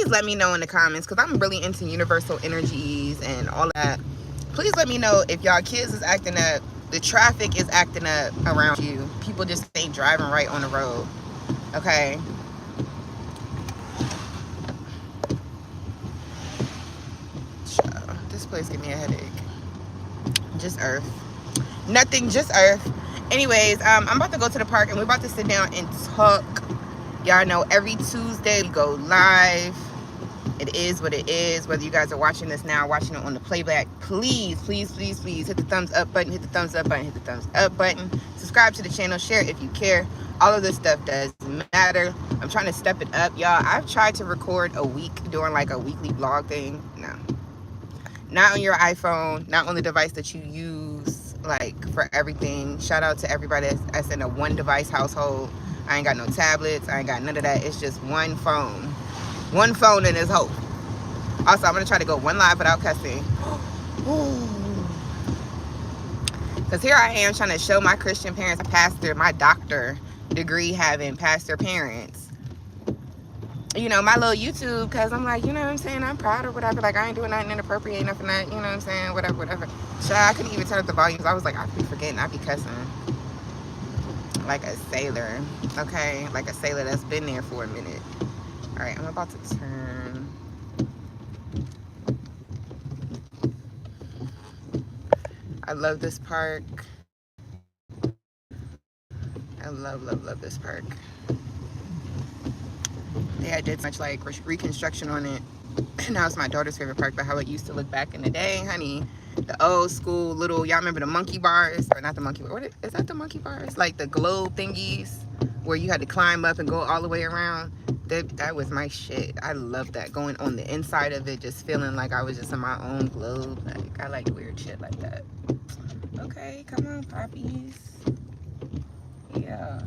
please let me know in the comments, because I'm really into universal energies and all that. Please let me know if y'all kids is acting up, the traffic is acting up around you, people just ain't driving right on the road. Okay. This place give me a headache. Just earth. Nothing, just earth. Anyways, I'm about to go to the park and we're about to sit down and talk. Y'all know every Tuesday we go live. It is what it is. Whether you guys are watching this now, watching it on the playback, please, please, please, please hit the thumbs up button, hit the thumbs up button, hit the thumbs up button. Subscribe to the channel, share if you care. All of this stuff does matter. I'm trying to step it up, y'all. I've tried to record a week, doing like a weekly vlog thing. No, not on your iPhone, not on the device that you use, like for everything. Shout out to everybody that's in a one device household. I ain't got no tablets, I ain't got none of that. It's just one phone. One phone in this hole. Also, I'm gonna try to go one live without cussing. Because here I am trying to show my Christian parents, pastor, my doctor degree having pastor parents, you know, my little YouTube, because I'm like, you know what I'm saying, I'm proud or whatever. Like, I ain't doing nothing inappropriate enough and that, you know what I'm saying, whatever, whatever. Child, I couldn't even turn up the volume because I was like, I be forgetting, I be cussing. Like a sailor, okay? Like a sailor that's been there for a minute. All right, I'm about to turn. I love this park. I love, love, love this park. They had did much like reconstruction on it. Now it's my daughter's favorite park, but how it used to look back in the day, honey. The old school little, y'all remember the monkey bars? Or not the monkey bar, is that the monkey bars? Like the globe thingies where you had to climb up and go all the way around. That was my shit. I love that. Going on the inside of it, just feeling like I was just in my own globe. Like, I like weird shit like that. Okay, come on, poppies. Yeah.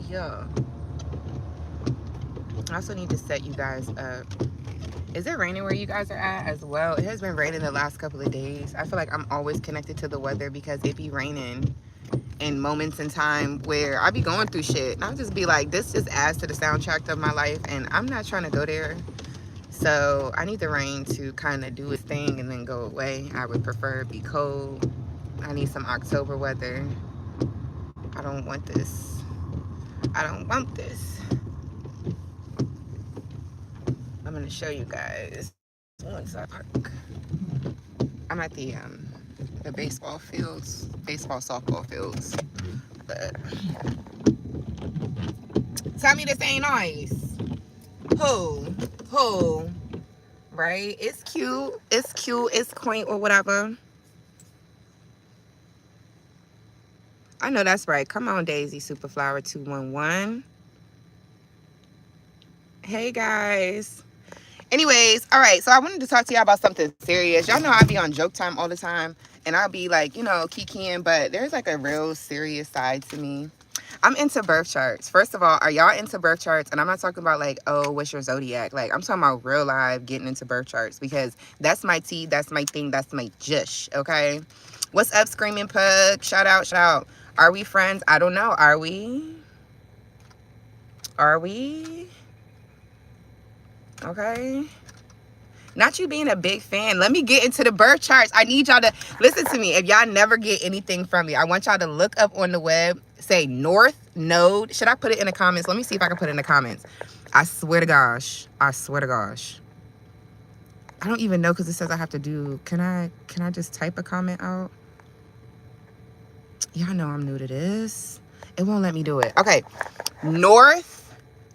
Yeah. I also need to set you guys up. Is it raining where you guys are at as well? It has been raining the last couple of days. I feel like I'm always connected to the weather because it be raining in moments in time where I be going through shit. And I'll just be like, this just adds to the soundtrack of my life. And I'm not trying to go there. So I need the rain to kind of do its thing and then go away. I would prefer it be cold. I need some October weather. I don't want this. I don't want this. I'm going to show you guys once I park. I'm at the baseball fields, baseball softball fields. But tell me this ain't nice. Who, right? It's cute, it's quaint or whatever. I know that's right. Come on, Daisy Superflower 211. Hey guys. Anyways, all right, so I wanted to talk to y'all about something serious. Y'all know I be on joke time all the time, and I'll be like, you know, kikiing, but there's like a real serious side to me. I'm into birth charts. First of all, are y'all into birth charts? And I'm not talking about like, oh, what's your zodiac? Like, I'm talking about real life getting into birth charts, because that's my tea, that's my thing, that's my jush, okay? What's up, Screaming Pug? Shout out, shout out. Are we friends? I don't know. Are we? Are we? Okay. Not you being a big fan. Let me get into the birth charts. I need y'all to listen to me. If y'all never get anything from me, I want y'all to look up on the web, say North Node. Should I put it in the comments? Let me see if I can put it in the comments. I swear to gosh. I swear to gosh. I don't even know, because it says I have to do. Can I just type a comment out? Y'all know I'm new to this. It won't let me do it. Okay. North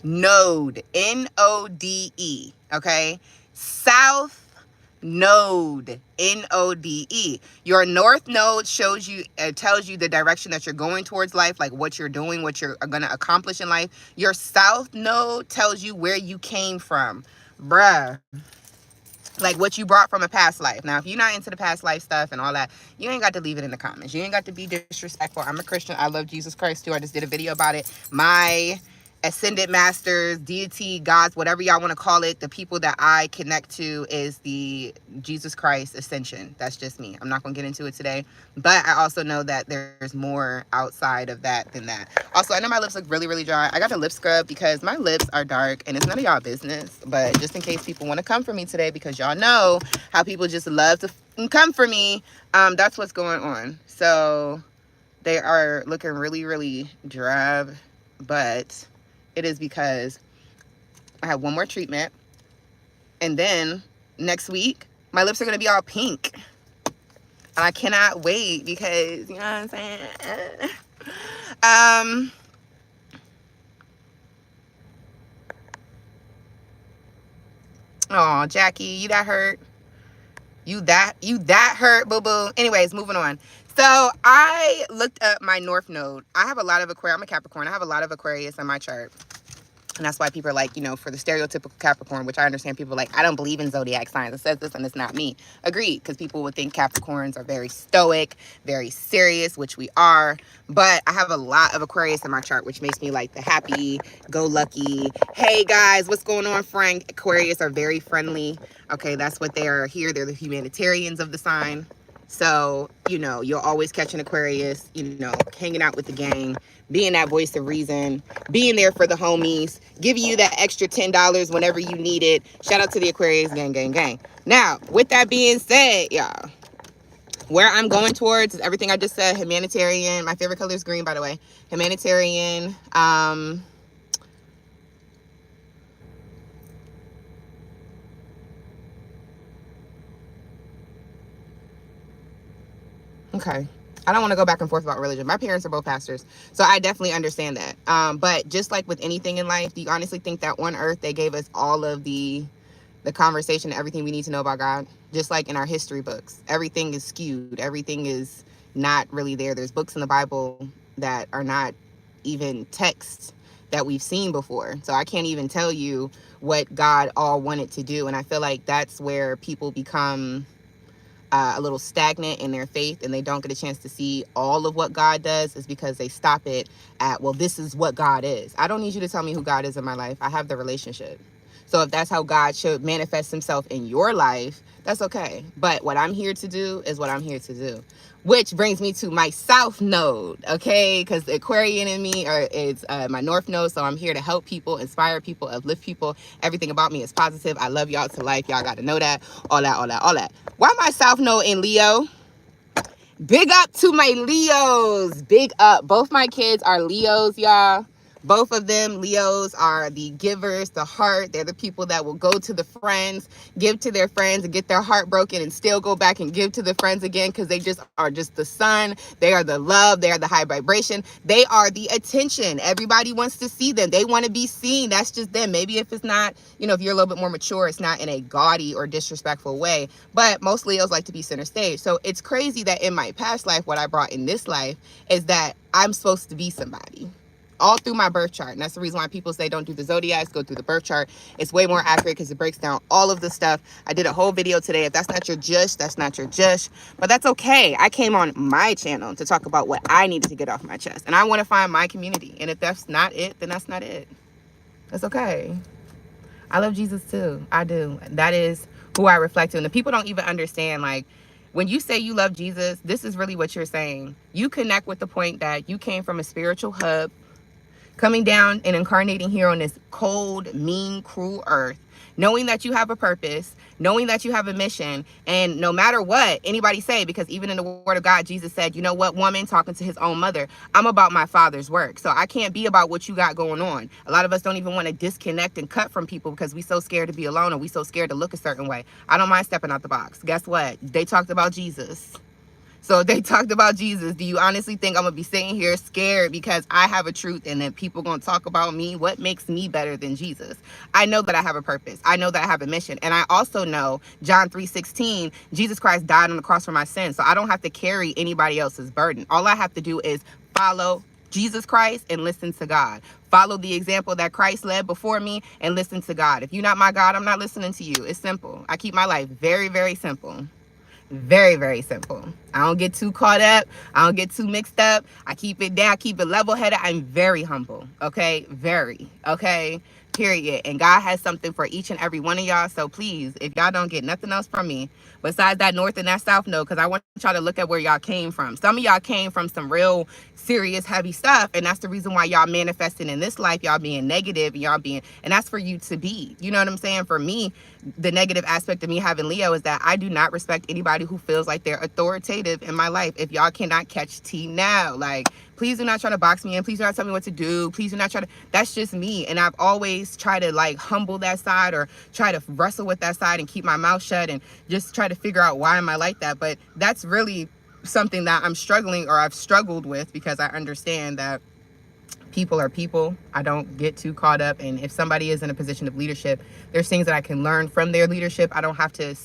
Node. N-O-D-E. Okay. South Node. N-O-D-E. Your North Node shows you, tells you the direction that you're going towards life, like what you're doing, what you're going to accomplish in life. Your South Node tells you where you came from. Bruh. Like what you brought from a past life. Now, if you're not into the past life stuff and all that, you ain't got to leave it in the comments. You ain't got to be disrespectful. I'm a Christian. I love Jesus Christ too. I just did a video about it. My ascended masters, deity, gods, whatever y'all want to call it, the people that I connect to is the Jesus Christ ascension. That's just me. I'm not going to get into it today, but I also know that there's more outside of that than that. Also, I know my lips look really, really dry. I got a lip scrub because my lips are dark, and it's none of y'all business, but just in case people want to come for me today, because y'all know how people just love to come for me, that's what's going on. So they are looking really, really drab, but it is because I have one more treatment, and then next week my lips are gonna be all pink, and I cannot wait because, you know what I'm saying. Oh, Jackie, you that hurt? You that hurt, boo boo. Anyways, moving on. So I looked up my North Node. I have a lot of Aquarius. I'm a Capricorn. I have a lot of Aquarius on my chart. And that's why people are like, you know, for the stereotypical Capricorn, which I understand people are like, I don't believe in zodiac signs. It says this and it's not me. Agreed, because people would think Capricorns are very stoic, very serious, which we are. But I have a lot of Aquarius in my chart, which makes me like the happy, go lucky. Hey guys, what's going on, Frank? Aquarius are very friendly. Okay, that's what they are here. They're the humanitarians of the sign. So, you know, you'll always catch an Aquarius, you know, hanging out with the gang, being that voice of reason, being there for the homies, giving you that extra $10 whenever you need it. Shout out to the Aquarius gang, gang, gang. Now, with that being said, y'all, where I'm going towards is everything I just said. Humanitarian. My favorite color is green, by the way. Humanitarian. Okay. I don't want to go back and forth about religion. My parents are both pastors, so I definitely understand that. But just like with anything in life, do you honestly think that on earth they gave us all of the conversation, everything we need to know about God? Just like in our history books, everything is skewed. Everything is not really there. There's books in the Bible that are not even texts that we've seen before. So I can't even tell you what God all wanted to do. And I feel like that's where people become a little stagnant in their faith, and they don't get a chance to see all of what God does, is because they stop it at, well, this is what God is. I don't need you to tell me who God is in my life. I have the relationship. So if that's how God should manifest himself in your life, that's okay. But what I'm here to do is what I'm here to do. Which brings me to my South Node, okay? Because the Aquarian in me is my North Node, so I'm here to help people, inspire people, uplift people. Everything about me is positive. I love y'all to life. Y'all got to know that. All that, all that, all that. Why my South Node in Leo? Big up to my Leos. Big up. Both my kids are Leos, y'all. Both of them, Leos, are the givers, the heart. They're the people that will go to the friends, give to their friends, and get their heart broken and still go back and give to the friends again, because they just are just the sun. They are the love. They are the high vibration. They are the attention. Everybody wants to see them. They want to be seen. That's just them. Maybe if it's not, you know, if you're a little bit more mature, it's not in a gaudy or disrespectful way. But most Leos like to be center stage. So it's crazy that in my past life, what I brought in this life is that I'm supposed to be somebody. All through my birth chart. And that's the reason why people say don't do the zodiacs, go through the birth chart. It's way more accurate because it breaks down all of the stuff. I did a whole video today. If that's not your jush, that's not your jush. But that's okay. I came on my channel to talk about what I needed to get off my chest. And I want to find my community. And if that's not it, then that's not it. That's okay. I love Jesus too. I do. That is who I reflect to. And the people don't even understand, like, when you say you love Jesus, this is really what you're saying. You connect with the point that you came from a spiritual hub, coming down and incarnating here on this cold, mean, cruel earth, knowing that you have a purpose, knowing that you have a mission, and no matter what anybody say, because even in the word of God, Jesus said, you know what, woman, talking to his own mother, I'm about my Father's work. So I can't be about what you got going on. A lot of us don't even want to disconnect and cut from people because we so scared to be alone, and we so scared to look a certain way. I don't mind stepping out the box. Guess what? They talked about Jesus. So they talked about Jesus. Do you honestly think I'm going to be sitting here scared because I have a truth and then people going to talk about me? What makes me better than Jesus? I know that I have a purpose. I know that I have a mission. And I also know John 3:16, Jesus Christ died on the cross for my sins. So I don't have to carry anybody else's burden. All I have to do is follow Jesus Christ and listen to God. Follow the example that Christ led before me and listen to God. If you're not my God, I'm not listening to you. It's simple. I keep my life very, very simple. Very, very simple. I don't get too caught up. I don't get too mixed up. I keep it down, keep it level headed. I'm very humble. Okay. Very. Okay. Period. And God has something for each and every one of y'all. So please, if y'all don't get nothing else from me besides that north and that south node, because I want y'all to look at where y'all came from. Some of y'all came from some real serious, heavy stuff. And that's the reason why y'all manifesting in this life, y'all being negative, and y'all being, and that's for you to be. You know what I'm saying? For me, the negative aspect of me having Leo is that I do not respect anybody who feels like they're authoritative in my life. If y'all cannot catch tea now, like, please do not try to box me in. Please do not tell me what to do. Please do not try to, that's just me. And I've always tried to like humble that side or try to wrestle with that side and keep my mouth shut and just try to figure out why am I like that. But that's really something that I'm struggling, or I've struggled with, because I understand that people are people. I don't get too caught up. And if somebody is in a position of leadership, there's things that I can learn from their leadership. I don't have to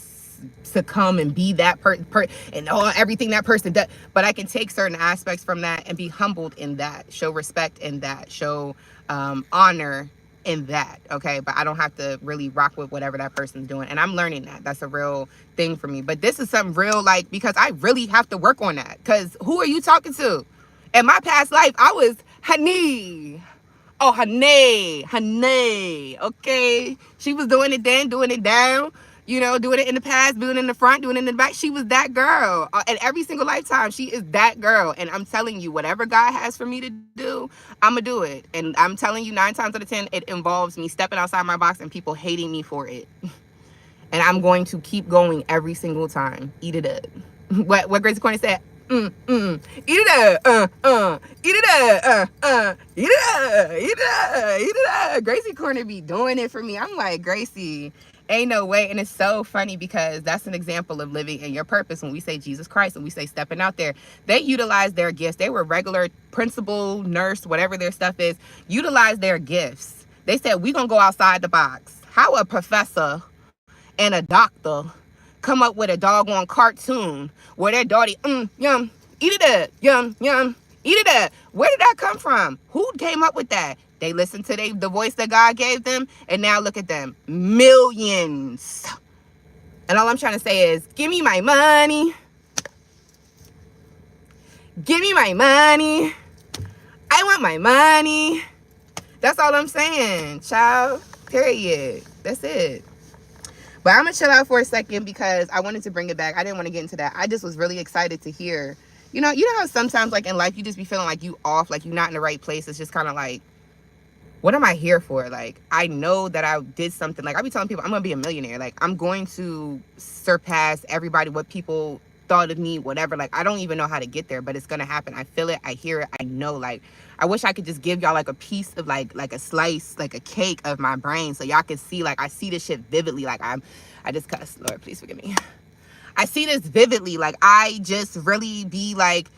succumb and be that person and everything that person does, but I can take certain aspects from that and be humbled in that, show respect in that, show honor in that. Okay. But I don't have to really rock with whatever that person's doing. And I'm learning that. That's a real thing for me. But this is something real, like, because I really have to work on that. Because who are you talking to? In my past life, I was honey. Oh, honey. Okay. She was doing it then, doing it down, you know, doing it in the past, doing it in the front, doing it in the back. She was that girl. And every single lifetime, she is that girl. And I'm telling you, whatever God has for me to do, I'm going to do it. And I'm telling you, 9 times out of 10, it involves me stepping outside my box and people hating me for it. And I'm going to keep going every single time. Eat it up. What Gracie Corner said, eat it up, eat it up, eat it up. Gracie Corner be doing it for me. I'm like, Gracie, ain't no way. And it's so funny because that's an example of living in your purpose. When we say Jesus Christ and we say stepping out there, they utilize their gifts. They were regular principal, nurse, whatever their stuff is, utilize their gifts. They said, we gonna go outside the box. How a professor and a doctor come up with a doggone cartoon where their daughter, yum, eat it up, yum, eat it up. Where did that come from? Who came up with that? They listened to the voice that God gave them, and now look at them, millions. And all I'm trying to say is, give me my money. Give me my money. I want my money. That's all I'm saying, child. Period. That's it. But I'm going to chill out for a second because I wanted to bring it back. I didn't want to get into that. I just was really excited to hear. You know how sometimes, like, in life, you just be feeling like you off, like you're not in the right place. It's just kind of like, what am I here for? Like, I know that I did something. Like, I be telling people I'm going to be a millionaire. Like, I'm going to surpass everybody, what people thought of me, whatever. Like, I don't even know how to get there, but it's going to happen. I feel it. I hear it. I know. Like, I wish I could just give y'all like a piece of like a slice, like a cake of my brain, so y'all can see, like, I see this shit vividly. Like, I just cussed. Lord, please forgive me. I see this vividly. Like, I just really be like,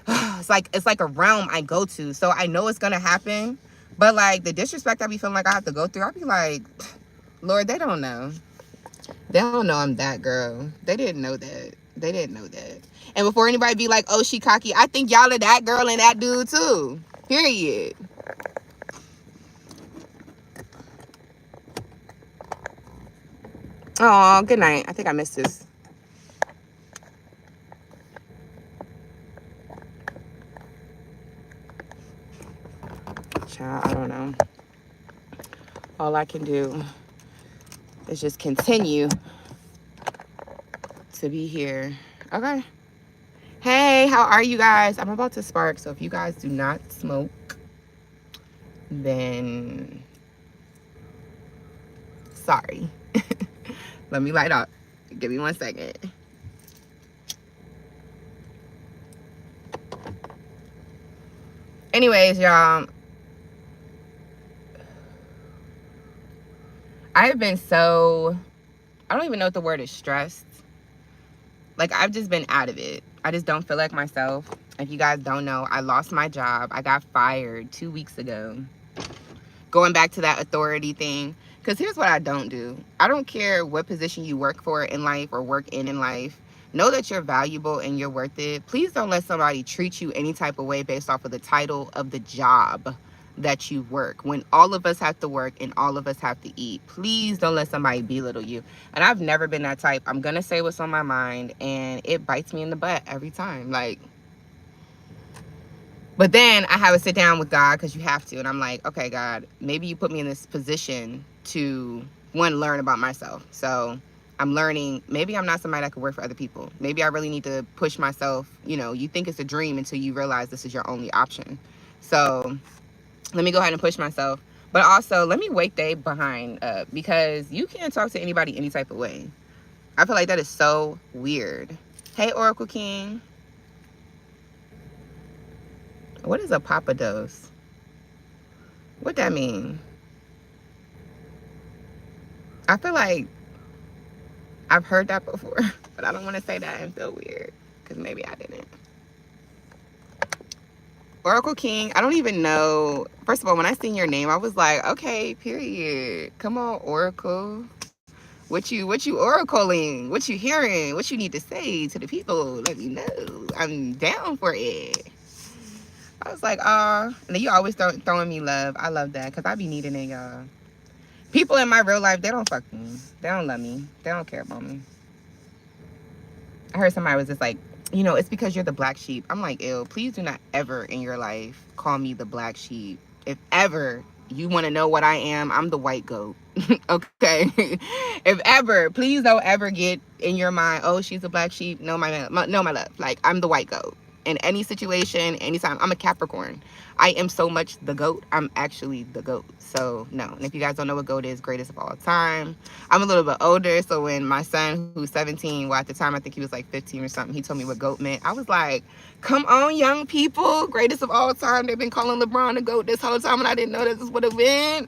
it's like a realm I go to. So I know it's gonna happen. But like the disrespect I be feeling like I have to go through, I be like, Lord, they don't know. They don't know I'm that girl. They didn't know that. They didn't know that. And before anybody be like, oh, she cocky, I think y'all are that girl and that dude too. Period. Oh, good night. I think I missed this. Child, I don't know. All I can do is just continue to be here. Okay. Hey, how are you guys? I'm about to spark, so if you guys do not smoke, then sorry. Let me light up. Give me 1 second. Anyways, y'all, I have been so, I don't even know if the word is stressed. Like, I've just been out of it. I just don't feel like myself. If you guys don't know, I lost my job. I got fired 2 weeks ago. Going back to that authority thing. Because here's what I don't do. I don't care what position you work for in life or work in life. Know that you're valuable and you're worth it. Please don't let somebody treat you any type of way based off of the title of the job. that you work, when all of us have to work and all of us have to eat. Please don't let somebody belittle you. And I've never been that type. I'm gonna say what's on my mind, and it bites me in the butt every time. Like, but then I have to sit down with God, because you have to, and I'm like, okay, God, maybe you put me in this position to, one, learn about myself. So I'm learning, maybe I'm not somebody that could work for other people. Maybe I really need to push myself. You know, you think it's a dream until you realize this is your only option. So let me go ahead and push myself. But also, let me wake they behind up, because you can't talk to anybody any type of way. I feel like that is so weird. Hey, Oracle King. What is a papa dose? What that mean? I feel like I've heard that before, but I don't want to say that and feel weird, because maybe I didn't. Oracle King, I don't even know. First of all, when I seen your name, I was like, okay, period. Come on, Oracle. What you oracling? What you hearing? What you need to say to the people? Let me know. I'm down for it. I was like, and then you always throwing me love. I love that, because I be needing it, y'all. People in my real life, they don't fuck me. They don't love me. They don't care about me. I heard somebody was just like, you know, it's because you're the black sheep. I'm like, ew, please do not ever in your life call me the black sheep. If ever you want to know what I am, I'm the white goat. Okay? If ever, please don't ever get in your mind, oh, she's a black sheep. No, my love. Like, I'm the white goat. In any situation, anytime. I'm a Capricorn. I am so much the goat. I'm actually the goat. So, no. And if you guys don't know what goat is, greatest of all time. I'm a little bit older, so when my son, who's 17, well, at the time I think he was like 15 or something, he told me what GOAT meant. I was like, come on, young people, greatest of all time. They've been calling LeBron the GOAT this whole time, and I didn't know this would have been.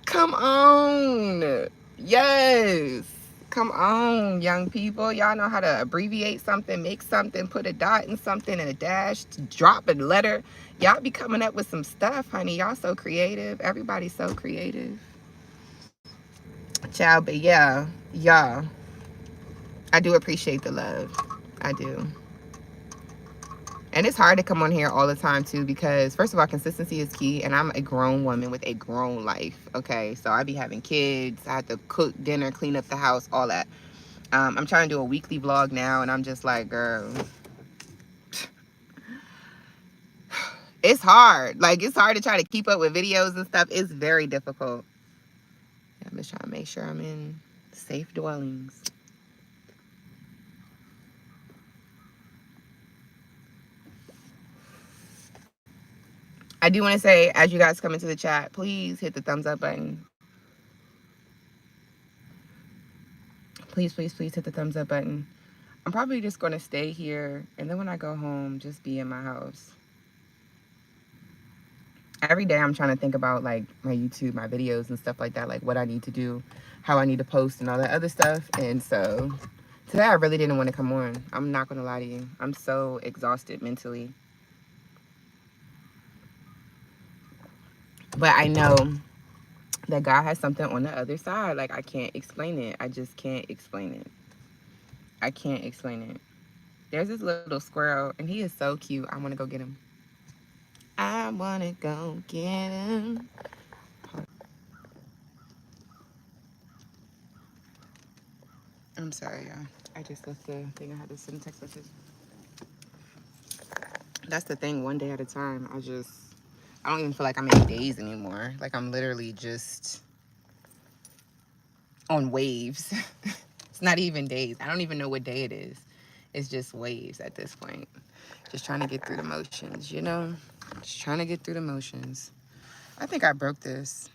Come on. Yes. Come on, young people. Y'all know how to abbreviate something, make something, put a dot in something and a dash, drop a letter. Y'all be coming up with some stuff, honey. Y'all so creative. Everybody's so creative. Child, but yeah, y'all, I do appreciate the love. I do. And it's hard to come on here all the time too, because first of all, consistency is key, and I'm a grown woman with a grown life. Okay, so I be having kids, I have to cook dinner, clean up the house, all that. I'm trying to do a weekly vlog now, and I'm just like, girl, it's hard. Like, it's hard to try to keep up with videos and stuff. It's very difficult. I'm just trying to make sure I'm in safe dwellings. I do want to say, as you guys come into the chat, please hit the thumbs up button. Please, please, please hit the thumbs up button. I'm probably just going to stay here, and then when I go home, just be in my house. Every day I'm trying to think about, like, my YouTube, my videos and stuff like that, like what I need to do, how I need to post and all that other stuff. And so today I really didn't want to come on. I'm not going to lie to you. I'm so exhausted mentally. But I know that God has something on the other side. Like, I can't explain it. I just can't explain it. I can't explain it. There's this little squirrel, and he is so cute. I want to go get him. I want to go get him. I'm sorry, y'all. I just left the thing. I had to send a text message. That's the thing, one day at a time. I don't even feel like I'm in days anymore. Like, I'm literally just on waves. It's not even days. I don't even know what day it is. It's just waves at this point. Just trying to get through the motions, you know? Just trying to get through the motions. I think I broke this.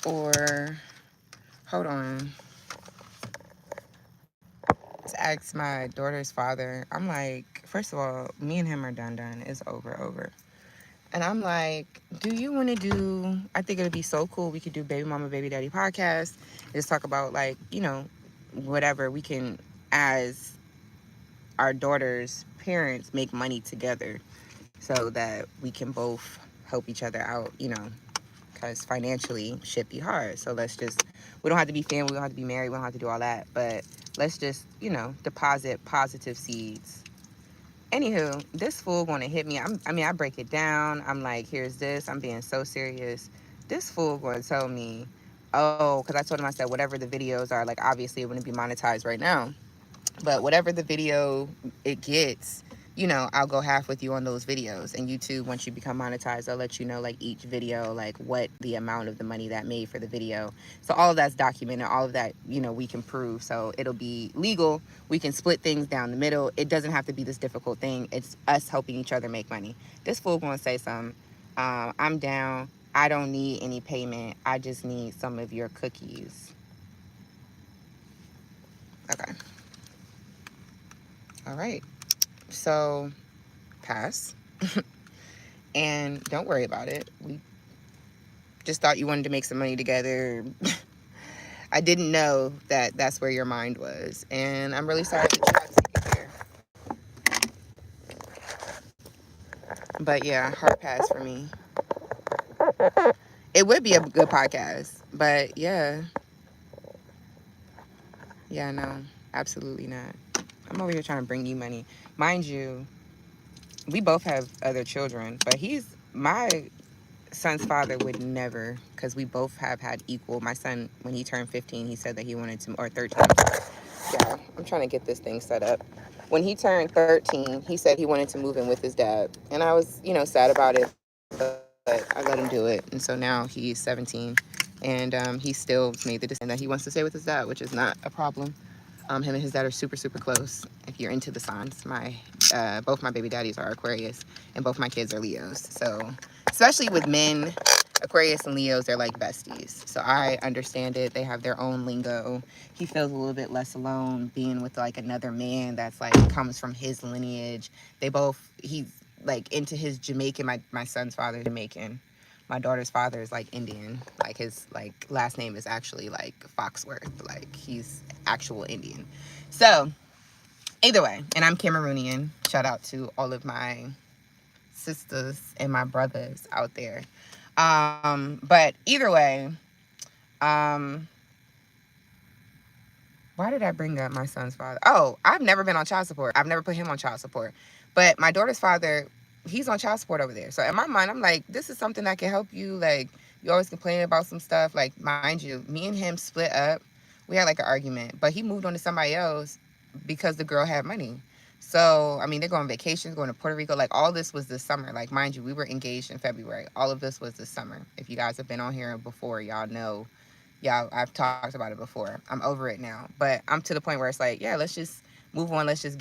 Or, hold on. To ask my daughter's father, I'm like, first of all, me and him are done. It's over. And I'm like, do you want to do, I think it'd be so cool. We could do Baby Mama, Baby Daddy podcast. Just talk about, like, you know, whatever we can, as our daughter's parents, make money together so that we can both help each other out, you know, because financially shit be hard. So let's just, we don't have to be family, we don't have to be married, we don't have to do all that. But let's just, you know, deposit positive seeds Anywho, this fool gonna hit me. I mean, I break it down. I'm like, here's this. I'm being so serious. This fool gonna tell me, oh, because I told him, I said, whatever the videos are, like, obviously it wouldn't be monetized right now. But whatever the video it gets, I'll go half with you on those videos. And YouTube, once you become monetized, they'll let you know, like, each video, like, what the amount of the money that made for the video. So all of that's documented. All of that, we can prove. So it'll be legal. We can split things down the middle. It doesn't have to be this difficult thing. It's us helping each other make money. This fool gonna say something. I'm down. I don't need any payment. I just need some of your cookies. Okay. All right. So, pass. And don't worry about it. We just thought you wanted to make some money together. I didn't know that that's where your mind was. And I'm really sorry that you had to take it there. But yeah, hard pass for me. It would be a good podcast. But yeah. Yeah, no. Absolutely not. I'm over here trying to bring you money. Mind you, we both have other children. But my son's father would never, because we both have had equal. My son, when he turned 15, he said that he wanted to, or 13. Yeah, I'm trying to get this thing set up. When he turned 13, he said he wanted to move in with his dad. And I was, sad about it, but I let him do it. And so now he's 17. And he still made the decision that he wants to stay with his dad, which is not a problem. Him and his dad are super, super close. If you're into the signs, both my baby daddies are Aquarius, and both my kids are Leos. So, especially with men, Aquarius and Leos, they're like besties. So I understand it. They have their own lingo. He feels a little bit less alone being with like another man that's like comes from his lineage. He's like into his Jamaican. My son's father is Jamaican. My daughter's father is like Indian. Like his like last name is actually like Foxworth. Like he's actual Indian. So either way, and I'm Cameroonian. Shout out to all of my sisters and my brothers out there. But either way, why did I bring up my son's father? Oh, I've never been on child support. I've never put him on child support. But my daughter's father, he's on child support over there. So in my mind, I'm like, this is something that can help you. Like, you always complain about some stuff. Like, mind you, me and him split up. We had like an argument, but he moved on to somebody else because the girl had money. So, I mean, they're going on vacations, going to Puerto Rico. Like, all this was this summer. Like, mind you, we were engaged in February. All of this was this summer. If you guys have been on here before, y'all know. Yeah, I've talked about it before. I'm over it now. But I'm to the point where it's like, yeah, let's just move on. Let's just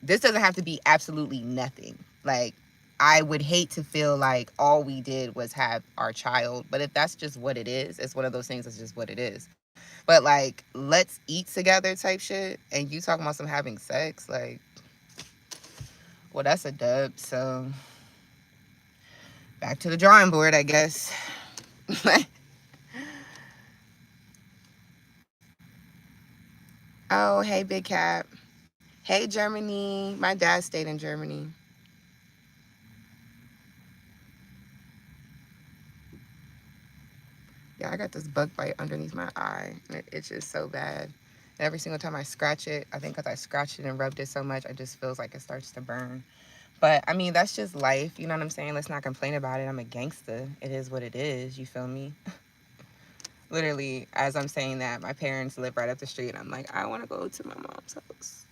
this doesn't have to be absolutely nothing. Like, I would hate to feel like all we did was have our child. But if that's just what it is, it's one of those things that's just what it is. But like, let's eat together type shit. And you talking about some having sex, like, well, that's a dub. So back to the drawing board, I guess. Oh, hey, Big Cap. Hey, Germany. My dad stayed in Germany. Yeah, I got this bug bite underneath my eye. And it itches so bad. And every single time I scratch it, I think because I scratched it and rubbed it so much, it just feels like it starts to burn. But, I mean, that's just life. You know what I'm saying? Let's not complain about it. I'm a gangster. It is what it is. You feel me? Literally, as I'm saying that, my parents live right up the street. I'm like, I want to go to my mom's house.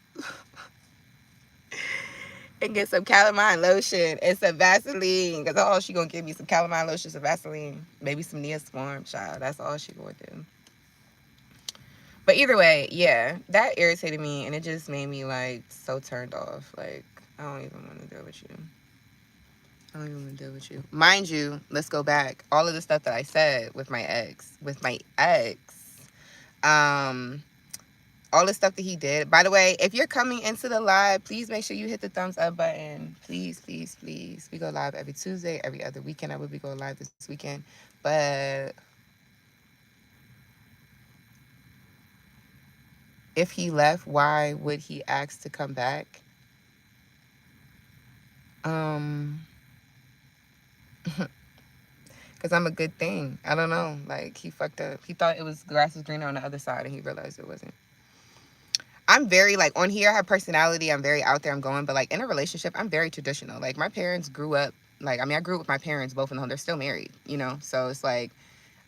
And get some calamine lotion and some Vaseline. Because all she going to give me some calamine lotion, some Vaseline. Maybe some Neosporin, child. That's all she going to do. But either way, yeah, that irritated me. And it just made me, like, so turned off. Like, I don't even want to deal with you. I don't even want to deal with you. Mind you, let's go back. All of the stuff that I said with my ex. All the stuff that he did. By the way, if you're coming into the live, please make sure you hit the thumbs up button. Please, please, please. We go live every Tuesday, every other weekend. I will be going live this weekend. But if he left, why would he ask to come back? Because I'm a good thing. I don't know. Like, he fucked up. He thought it was grass was greener on the other side, and he realized it wasn't. I'm very like on here, I have personality, I'm very out there, I'm going, but like in a relationship, I'm very traditional. Like my parents grew up, like, I mean, I grew up with my parents both in the home, they're still married, you know? So it's like,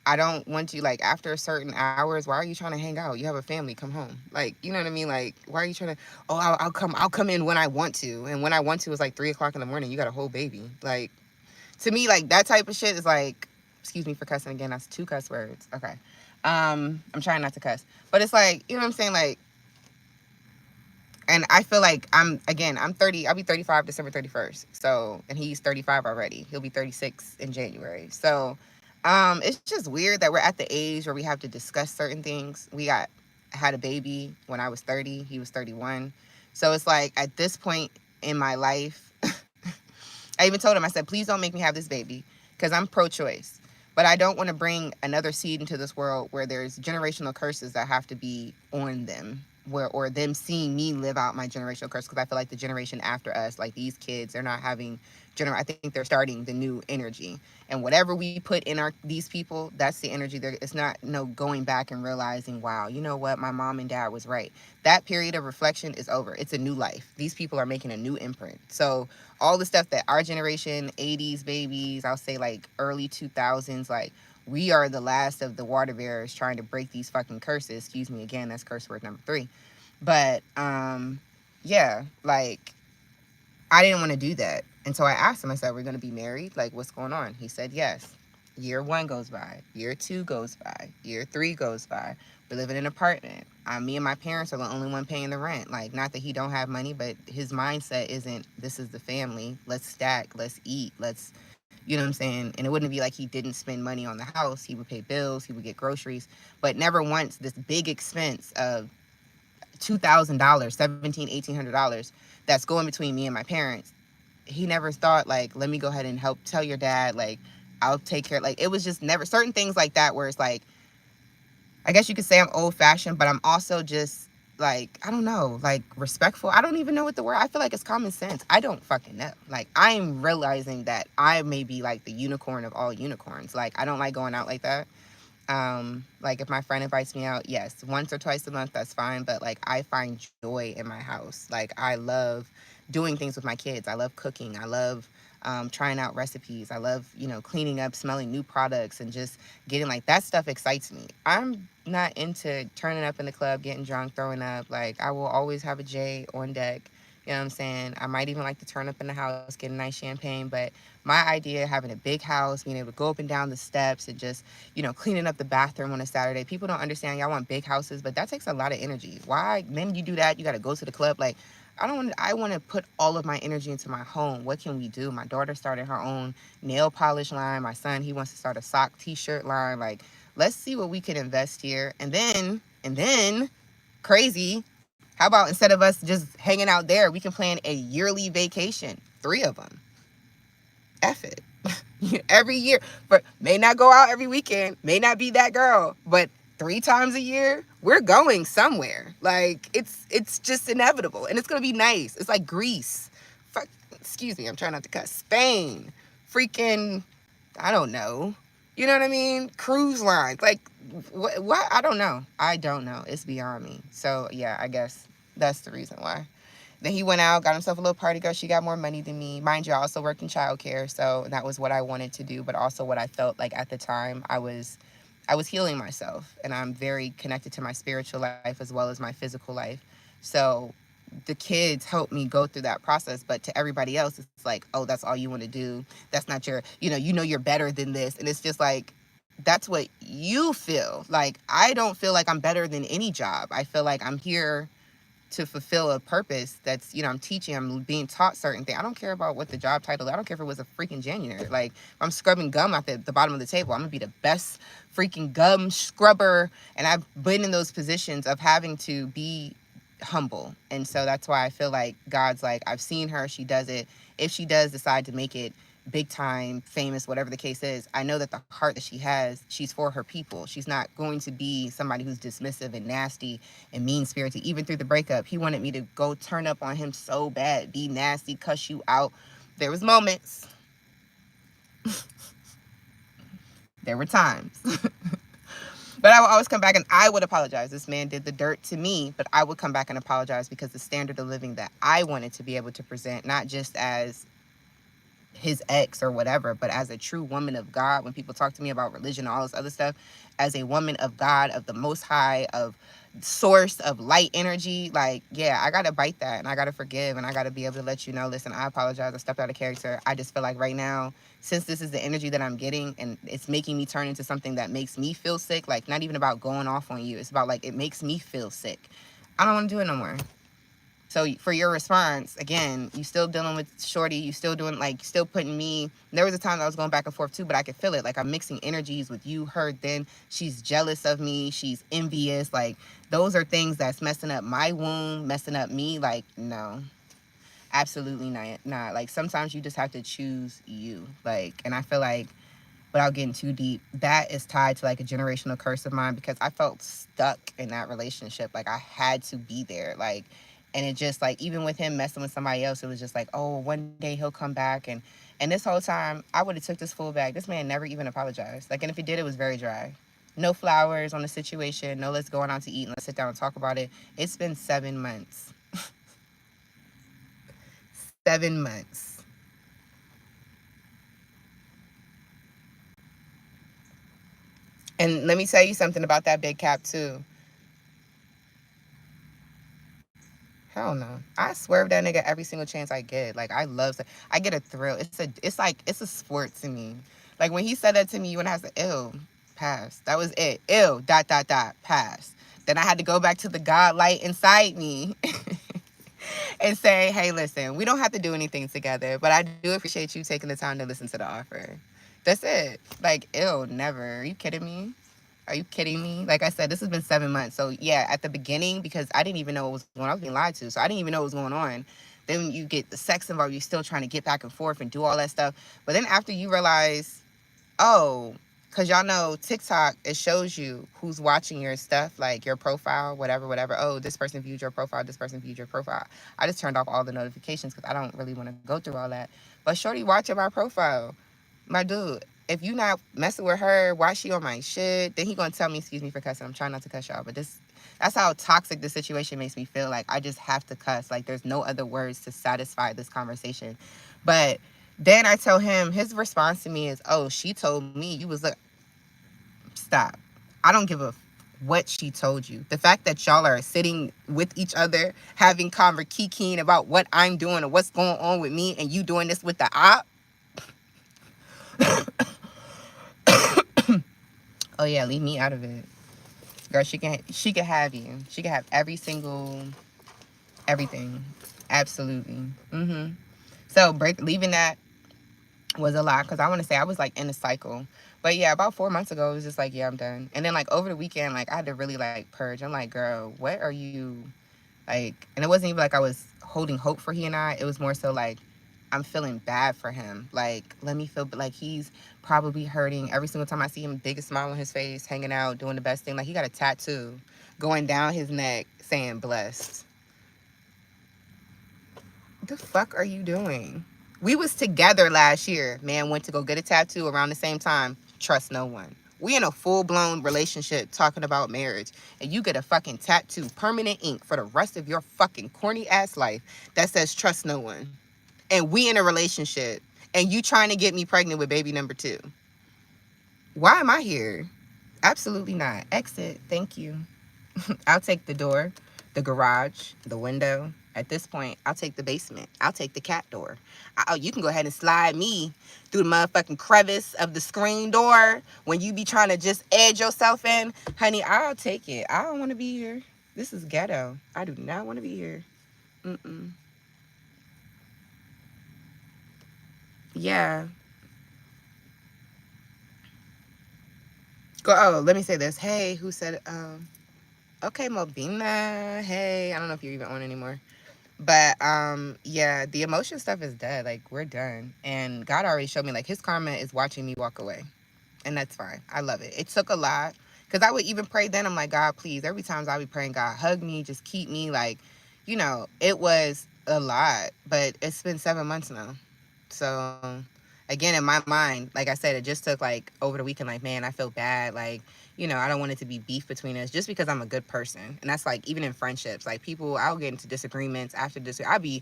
I don't want you, like, after certain hours, why are you trying to hang out? You have a family, come home. Like, you know what I mean? Like, why are you trying to, oh, I'll come in when I want to. And when I want to is like 3 o'clock in the morning, you got a whole baby. Like, to me, like, that type of shit is like, excuse me for cussing again, that's 2 cuss words. Okay. I'm trying not to cuss. But it's like, you know what I'm saying? Like, and I feel like I'm 30, I'll be 35 December 31st. So, and he's 35 already. He'll be 36 in January. So, it's just weird that we're at the age where we have to discuss certain things. Had a baby when I was 30, he was 31. So it's like at this point in my life, I even told him, I said, please don't make me have this baby because I'm pro-choice. But I don't want to bring another seed into this world where there's generational curses that have to be on them, or them seeing me live out my generational curse. Because I feel like the generation after us, like these kids, they're not having I think they're starting the new energy. And whatever we put in these people, that's the energy. It's not no going back and realizing, wow, you know what, my mom and dad was right. That period of reflection is over. It's a new life. These people are making a new imprint. So all the stuff that our generation, 80s babies, I'll say like early 2000s, like we are the last of the water bearers trying to break these fucking curses. Excuse me again, that's curse word number 3. But yeah, like I didn't want to do that. And so I asked him, I said, we're going to be married? Like, what's going on? He said, yes. Year 1 goes by. Year 2 goes by. Year 3 goes by. We live in an apartment. Me and my parents are the only one paying the rent. Like, not that he don't have money, but his mindset isn't, this is the family. Let's stack. Let's eat. Let's, you know what I'm saying? And it wouldn't be like he didn't spend money on the house. He would pay bills. He would get groceries. But never once this big expense of $2,000, $1,700, $1,800 that's going between me and my parents. He never thought like, let me go ahead and help tell your dad, like, I'll take care. Like, it was just never certain things like that where it's like, I guess you could say I'm old fashioned, but I'm also just like, I don't know, like respectful. I don't even know what the word, I feel like it's common sense. I don't fucking know. Like, I'm realizing that I may be like the unicorn of all unicorns. Like, I don't like going out like that. Like if my friend invites me out, yes, once or twice a month, that's fine. But like, I find joy in my house. Like, I love doing things with my kids. I love cooking. I love trying out recipes. I love, you know, cleaning up, smelling new products, and just getting like that stuff excites me. I'm not into turning up in the club, getting drunk, throwing up. Like, I will always have a J on deck. You know what I'm saying? I might even like to turn up in the house, get a nice champagne. But my idea of having a big house, being able to go up and down the steps and just, you know, cleaning up the bathroom on a Saturday. People don't understand. Y'all want big houses, but that takes a lot of energy. Why? Then you do that, you got to go to the club. Like, I want to put all of my energy into my home. What can we do? My daughter started her own nail polish line. My son, he wants to start a sock t-shirt line. Like, let's see what we can invest here. And then, crazy, how about instead of us just hanging out there, we can plan a yearly vacation, 3 of them. F it. Every year, but may not go out every weekend, may not be that girl, but 3 times a year, we're going somewhere. Like, it's just inevitable, and it's gonna be nice. It's like Greece. Fuck, excuse me, I'm trying not to cuss. Spain, freaking, I don't know. You know what I mean? Cruise lines, like what? I don't know. I don't know. It's beyond me. So yeah, I guess that's the reason why. Then he went out, got himself a little party girl. She got more money than me. Mind you, I also worked in childcare, so that was what I wanted to do, but also what I felt like at the time I was healing myself, and I'm very connected to my spiritual life as well as my physical life. So the kids helped me go through that process, but to everybody else, it's like, oh, that's all you want to do. That's not your, you know you're better than this. And it's just like, that's what you feel. Like, I don't feel like I'm better than any job. I feel like I'm here to fulfill a purpose that's, I'm teaching, I'm being taught certain things. I don't care about what the job title is. I don't care if it was a freaking janitor. Like, if I'm scrubbing gum at the bottom of the table, I'm gonna be the best freaking gum scrubber. And I've been in those positions of having to be humble. And so that's why I feel like God's like, I've seen her, she does it. If she does decide to make it big time, famous, whatever the case is, I know that the heart that she has, she's for her people. She's not going to be somebody who's dismissive and nasty and mean-spirited. Even through the breakup, he wanted me to go turn up on him so bad, be nasty, cuss you out. There was moments. There were times. But I would always come back and I would apologize. This man did the dirt to me, but I would come back and apologize because the standard of living that I wanted to be able to present, not just as his ex or whatever, but as a true woman of God, when people talk to me about religion and all this other stuff, as a woman of God, of the Most High, of source of light energy, like, yeah, I gotta bite that and I gotta forgive and I gotta be able to let you know, listen, I apologize, I stepped out of character. I just feel like right now, since this is the energy that I'm getting and it's making me turn into something that makes me feel sick, like, not even about going off on you, it's about like it makes me feel sick. I don't want to do it no more. So for your response, again, you still dealing with Shorty, you still doing, like, still putting me, there was a time I was going back and forth too, but I could feel it. Like, I'm mixing energies with you, her, then she's jealous of me, she's envious. Like, those are things that's messing up my womb, messing up me. Like, no, absolutely not. Like, sometimes you just have to choose you. Like, and I feel like, without getting too deep, that is tied to like a generational curse of mine because I felt stuck in that relationship. Like I had to be there. Like, and it just like, even with him messing with somebody else, it was just like, oh, one day he'll come back. And this whole time I would have took this fool back. This man never even apologized. Like, and if he did, it was very dry. No flowers on the situation. No, let's go out to eat and let's sit down and talk about it. It's been 7 months. 7 months. And let me tell you something about that big cap too. Hell no. I swerve that nigga every single chance I get. Like, I love, I get a thrill. It's a sport to me. Like, when he said that to me, you and I said, ew, pass. That was it. Ew, ... pass. Then I had to go back to the God light inside me and say, hey, listen, we don't have to do anything together, but I do appreciate you taking the time to listen to the offer. That's it. Like, ew, never. Are you kidding me? Are you kidding me? Like I said, this has been 7 months. So yeah, at the beginning, because I didn't even know what was going on, I was being lied to. So I didn't even know what was going on. Then you get the sex involved, you're still trying to get back and forth and do all that stuff. But then after you realize, oh, because y'all know TikTok, it shows you who's watching your stuff, like your profile, whatever. Oh, this person viewed your profile, this person viewed your profile. I just turned off all the notifications because I don't really want to go through all that. But shorty watching my profile. My dude, if you not messing with her, why she on my shit? Then he gonna tell me, excuse me for cussing. I'm trying not to cuss y'all, but that's how toxic the situation makes me feel. Like I just have to cuss. Like there's no other words to satisfy this conversation. But then I tell him, his response to me is, oh, she told me you was like, stop. I don't give a what she told you. The fact that y'all are sitting with each other, having kikiing about what I'm doing and what's going on with me, and you doing this with the op. Oh yeah, leave me out of it. Girl, she can have you. She can have everything. Absolutely. So leaving that was a lot because I want to say I was like in a cycle. But yeah, about 4 months ago, it was just like, yeah, I'm done. And then like over the weekend, like I had to really like purge. I'm like, girl, what are you like? And it wasn't even like I was holding hope for he and I. It was more so like I'm feeling bad for him. Like, let me feel like he's probably hurting every single time I see him, biggest smile on his face, hanging out, doing the best thing. Like he got a tattoo going down his neck saying blessed. The fuck are you doing? We was together last year. Man went to go get a tattoo around the same time. Trust no one. We in a full-blown relationship talking about marriage. And you get a fucking tattoo, permanent ink for the rest of your fucking corny ass life that says trust no one. And we in a relationship. And you trying to get me pregnant with baby number 2. Why am I here? Absolutely not. Exit. Thank you. I'll take the door, the garage, the window. At this point, I'll take the basement. I'll take the cat door. You can go ahead and slide me through the motherfucking crevice of the screen door when you be trying to just edge yourself in. Honey, I'll take it. I don't want to be here. This is ghetto. I do not want to be here. Yeah. Oh, let me say this. Hey, who said, okay, Mobina. Hey, I don't know if you're even on anymore. But yeah, the emotion stuff is dead. Like we're done. And God already showed me like his karma is watching me walk away. And that's fine. I love it. It took a lot. Because I would even pray then. I'm like, God, please. Every time I be praying, God, hug me, just keep me. Like, you know, it was a lot. But it's been 7 months now. So again, in my mind, like I said, it just took like over the weekend, like, man, I feel bad. Like, I don't want it to be beef between us just because I'm a good person. And that's like even in friendships, like people, I'll get into disagreements after this. I'd be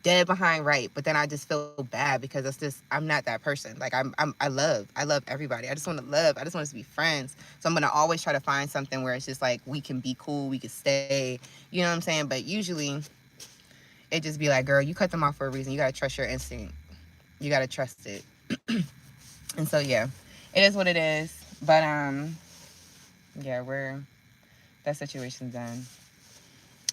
dead behind right, but then I just feel bad because it's just I'm not that person. Like I love everybody. I just want to love. I just want us to be friends. So I'm gonna always try to find something where it's just like we can be cool, we can stay. You know what I'm saying? But usually it just be like, girl, you cut them off for a reason. You gotta trust your instinct. You gotta trust it. And so yeah, it is what it is. But yeah, that situation's done.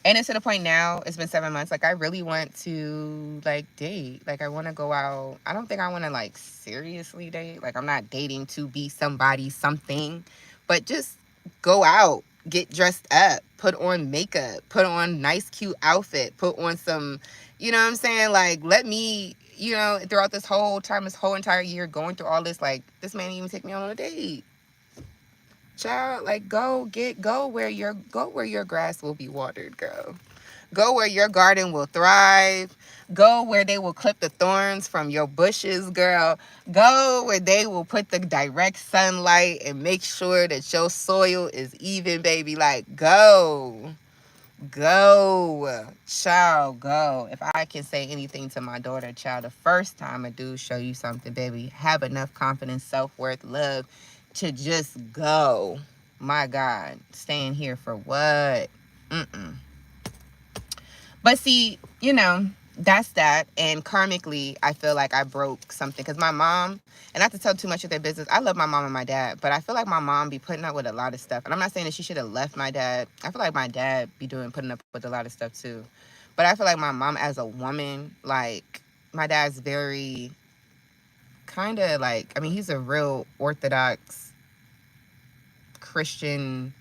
And it's to the point now, it's been 7 months. Like I really want to like date. Like I want to go out. I don't think I want to like seriously date. Like I'm not dating to be somebody something, but just go out, get dressed up, put on makeup, put on nice cute outfit, put on some, you know what I'm saying? Like let me, throughout this whole time, this whole entire year going through all this, like this man didn't even take me on a date. Child, like go where your grass will be watered, girl. Go where your garden will thrive. Go where they will clip the thorns from your bushes, girl. Go where they will put the direct sunlight and make sure that your soil is even, baby. Like go. Go, child, go. If I can say anything to my daughter, child, the first time a dude show you something, baby, have enough confidence, self-worth, love to just go. My God, staying here for what? Mm-mm. But see, that's that. And karmically, I feel like I broke something because my mom, and not to tell too much of their business, I love my mom and my dad, but I feel like my mom be putting up with a lot of stuff. And I'm not saying that she should have left my dad. I feel like my dad be putting up with a lot of stuff too. But I feel like my mom as a woman, like my dad's very kind of like, I mean, he's a real Orthodox Christian.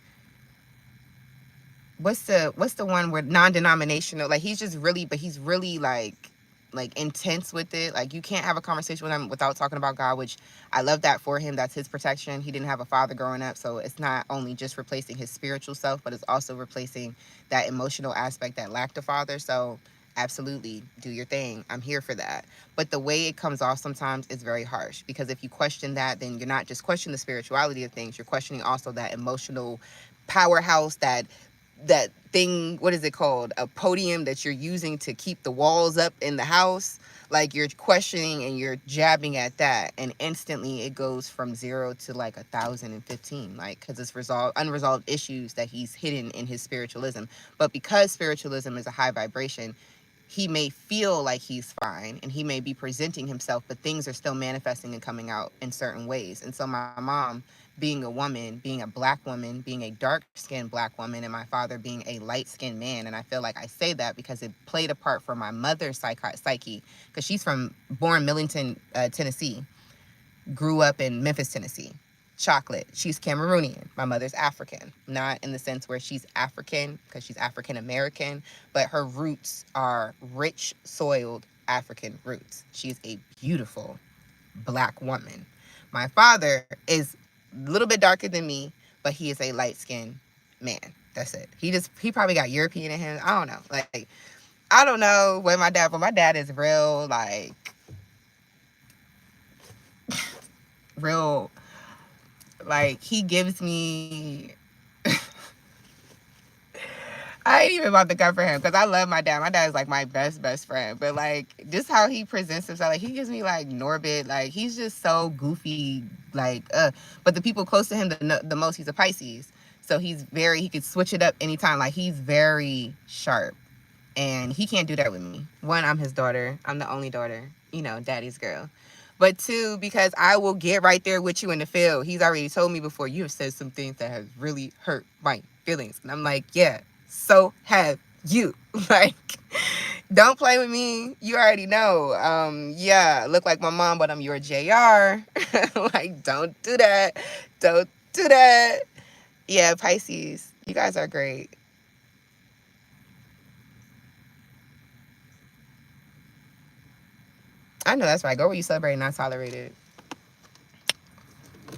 What's the one where non-denominational, like he's just really, but he's really like intense with it. Like you can't have a conversation with him without talking about God, which I love that for him. That's his protection. He didn't have a father growing up, so it's not only just replacing his spiritual self, but it's also replacing that emotional aspect that lacked a father. So absolutely do your thing. I'm here for that. But the way it comes off sometimes is very harsh, because if you question that, then you're not just questioning the spirituality of things, you're questioning also that emotional powerhouse, that thing, what is it called, a podium that you're using to keep the walls up in the house. Like you're questioning and you're jabbing at that, and instantly it goes from 0 to like 1,015, like because it's unresolved issues that he's hidden in his spiritualism. But because spiritualism is a high vibration, he may feel like he's fine and he may be presenting himself, but things are still manifesting and coming out in certain ways. And so my mom, being a woman, being a black woman, being a dark-skinned black woman, and my father being a light-skinned man, and I feel like I say that because it played a part for my mother's psyche, because she's born Millington, Tennessee, grew up in Memphis, Tennessee. Chocolate. She's Cameroonian. My mother's African. Not in the sense where she's African because she's African American, but her roots are rich, soiled African roots. She's a beautiful black woman. My father is a little bit darker than me, but he is a light-skinned man. That's it. He probably got European in him. I don't know. Like, I don't know where but my dad is real, like, real, like, he gives me, I ain't even about to come for him because I love my dad. My dad is like my best friend. But like just how he presents himself, like he gives me like Norbit. Like he's just so goofy. Like but the people close to him the most, he's a Pisces. So he could switch it up anytime. Like he's very sharp. And he can't do that with me. One, I'm his daughter. I'm the only daughter, daddy's girl. But two, because I will get right there with you in the field. He's already told me before, you have said some things that have really hurt my feelings. And I'm like, yeah, so have you. Like, don't play with me. You already know. Yeah, I look like my mom, but I'm your JR. Like, don't do that. Don't do that. Yeah, Pisces, you guys are great. I know that's right. Go where you celebrate, not tolerated.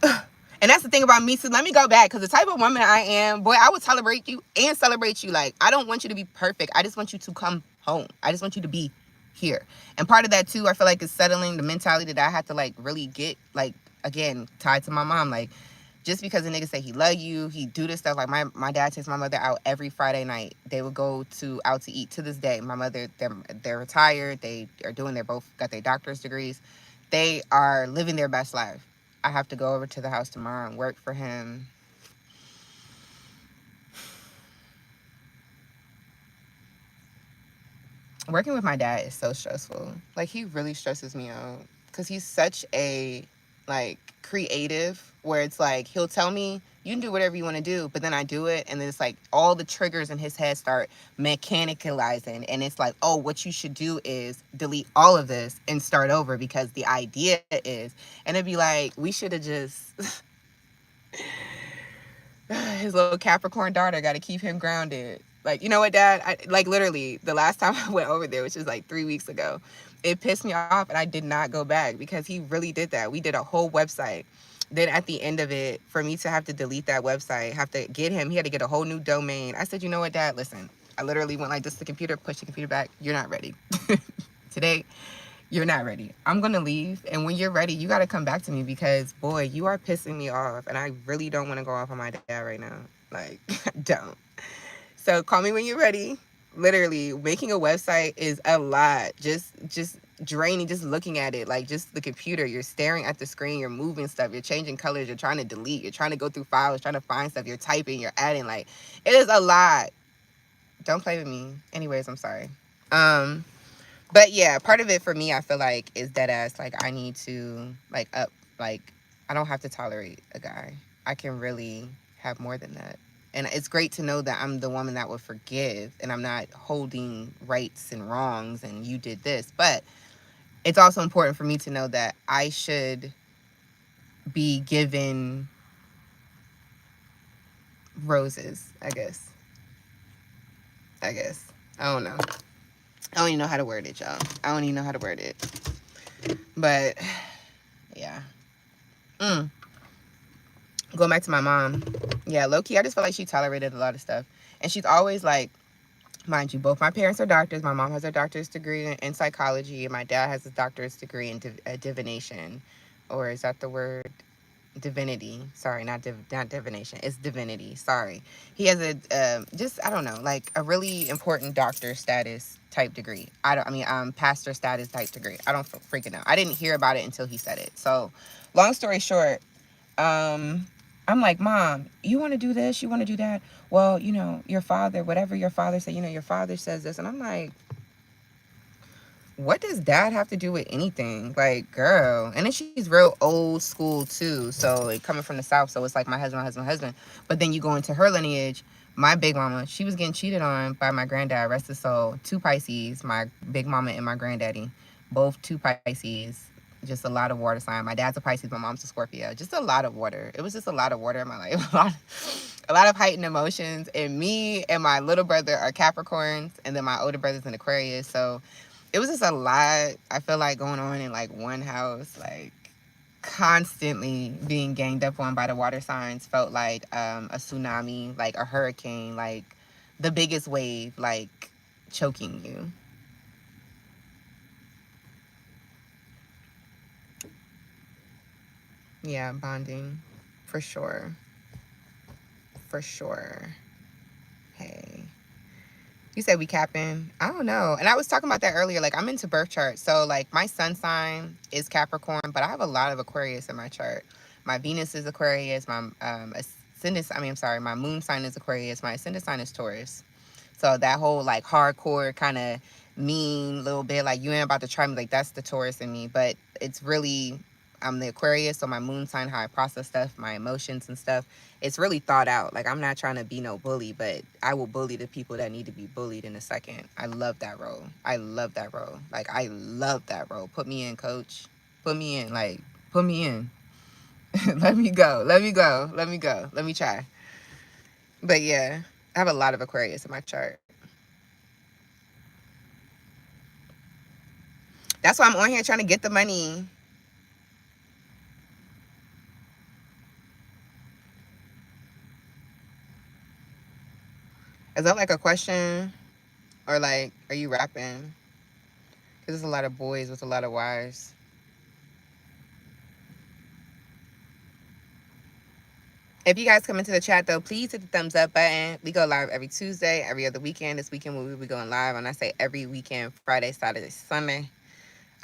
And that's the thing about me. So let me go back, because the type of woman I am, boy, I would tolerate you and celebrate you. Like, I don't want you to be perfect. I just want you to come home. I just want you to be here. And part of that too, I feel like, is settling the mentality that I had to like really get, like, again, tied to my mom. Like, just because the nigga say he love you, he do this stuff. Like my dad takes my mother out every Friday night. They would go out to eat to this day. My mother, they're retired. They are doing, they're both got their doctor's degrees. They are living their best life. I have to go over to the house tomorrow and work for him. Working with my dad is so stressful. Like, he really stresses me out because he's such a, like, creative, where it's like he'll tell me you can do whatever you want to do, but then I do it, and then it's like all the triggers in his head start mechanicalizing, and it's like, oh, what you should do is delete all of this and start over, because the idea is, and it'd be like, we should have just his little Capricorn daughter, got to keep him grounded. Like, you know what, Dad? Like, literally, the last time I went over there, which was like 3 weeks ago, it pissed me off, and I did not go back because he really did that. We did a whole website. Then at the end of it, for me to have to delete that website, have to get him, he had to get a whole new domain. I said, you know what, Dad? Listen, I literally went like this to the computer, push the computer back. You're not ready. Today, you're not ready. I'm going to leave. And when you're ready, you got to come back to me, because, boy, you are pissing me off. And I really don't want to go off on my dad right now. Like, don't. So call me when you're ready. Literally, making a website is a lot. Just draining, just looking at it. Like, just the computer. You're staring at the screen. You're moving stuff. You're changing colors. You're trying to delete. You're trying to go through files, trying to find stuff. You're typing. You're adding. Like, it is a lot. Don't play with me. Anyways, I'm sorry. But yeah, part of it for me, I feel like, is dead ass. Like, I need to, like, like, I don't have to tolerate a guy. I can really have more than that. And it's great to know that I'm the woman that will forgive, and I'm not holding rights and wrongs and you did this. But it's also important for me to know that I should be given roses, I guess. I don't know. I don't even know how to word it, y'all. I don't even know how to word it. But yeah. Going back to my mom. Yeah, low-key, I just feel like she tolerated a lot of stuff. And she's always like, mind you, both my parents are doctors. My mom has a doctor's degree in psychology, and my dad has a doctor's degree in divination. Or is that the word? Divinity. Sorry, not divination. It's divinity. Sorry. He has a, just, I don't know, like a really important doctor status type degree. Pastor status type degree. I don't freaking know. I didn't hear about it until he said it. So, long story short, I'm like, Mom, you want to do this? You want to do that? Well, your father, whatever your father said, your father says this. And I'm like, what does Dad have to do with anything? Like, girl. And then she's real old school too. So, like, coming from the South. So it's like my husband. But then you go into her lineage. My big mama, she was getting cheated on by my granddad, rest his soul. 2 Pisces, my big mama and my granddaddy. Both 2 Pisces. Just a lot of water sign. My dad's a Pisces, my mom's a Scorpio. Just a lot of water. It was just a lot of water in my life. A lot of heightened emotions. And me and my little brother are Capricorns. And then my older brother's an Aquarius. So it was just a lot, I feel like, going on in like one house. Like, constantly being ganged up on by the water signs felt like a tsunami, like a hurricane, like the biggest wave, like choking you. Yeah, bonding. For sure. For sure. Hey. You said we capping? I don't know. And I was talking about that earlier. Like, I'm into birth charts. So, like, my sun sign is Capricorn, but I have a lot of Aquarius in my chart. My Venus is Aquarius. My my moon sign is Aquarius. My ascendant sign is Taurus. So that whole, like, hardcore kind of mean little bit, like, you ain't about to try me, like, that's the Taurus in me. But it's really, I'm the Aquarius, so my moon sign, how I process stuff, my emotions and stuff, it's really thought out. Like, I'm not trying to be no bully, but I will bully the people that need to be bullied in a second. I love that role. I love that role. Like, I love that role. Put me in, coach. Put me in. Like, put me in. Let me go. Let me go. Let me go. Let me try. But yeah, I have a lot of Aquarius in my chart. That's why I'm on here trying to get the money. Is that like a question? Or like, are you rapping? Because there's a lot of boys with a lot of wives. If you guys come into the chat, though, please hit the thumbs up button. We go live every Tuesday, every other weekend. This weekend we will be going live. And I say every weekend, Friday, Saturday, Sunday.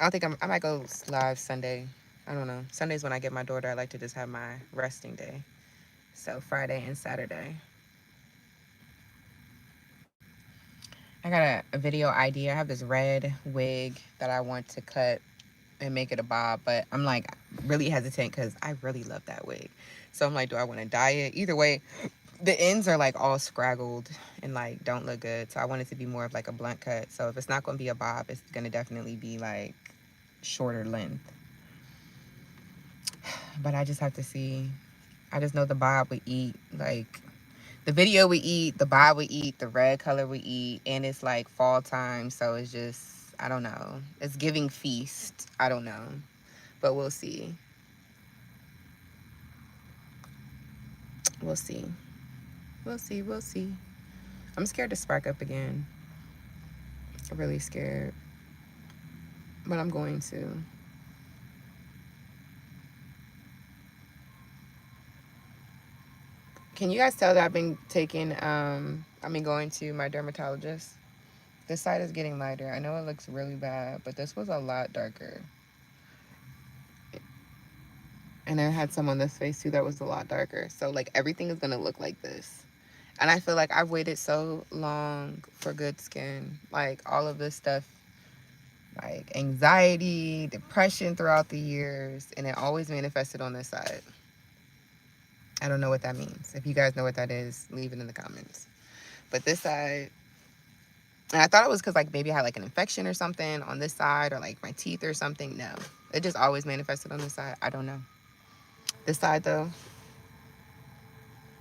I don't think I might go live Sunday. I don't know. Sunday's when I get my daughter. I like to just have my resting day. So Friday and Saturday. I got a video idea. I have this red wig that I want to cut and make it a bob, but I'm like really hesitant because I really love that wig. So I'm like, do I want to dye it? Either way, the ends are like all scraggled and like don't look good. So I want it to be more of like a blunt cut. So if it's not going to be a bob, it's going to definitely be like shorter length. But I just have to see. I just know the bob would eat, like the video would eat, the bob would eat, the red color would eat, and it's like fall time, so it's just, I don't know. It's giving feast. I don't know, but we'll see. We'll see. We'll see. We'll see. I'm scared to spark up again. I'm really scared, but I'm going to. Can you guys tell that I've been going to my dermatologist? This side is getting lighter. I know it looks really bad, but this was a lot darker. And I had some on this face too that was a lot darker. So like everything is gonna look like this. And I feel like I've waited so long for good skin. Like all of this stuff, like anxiety, depression throughout the years, and it always manifested on this side. I don't know what that means. If you guys know what that is, leave it in the comments. But this side, and I thought it was because like maybe I had like an infection or something on this side, or like my teeth or something. No, it just always manifested on this side. I don't know. This side though,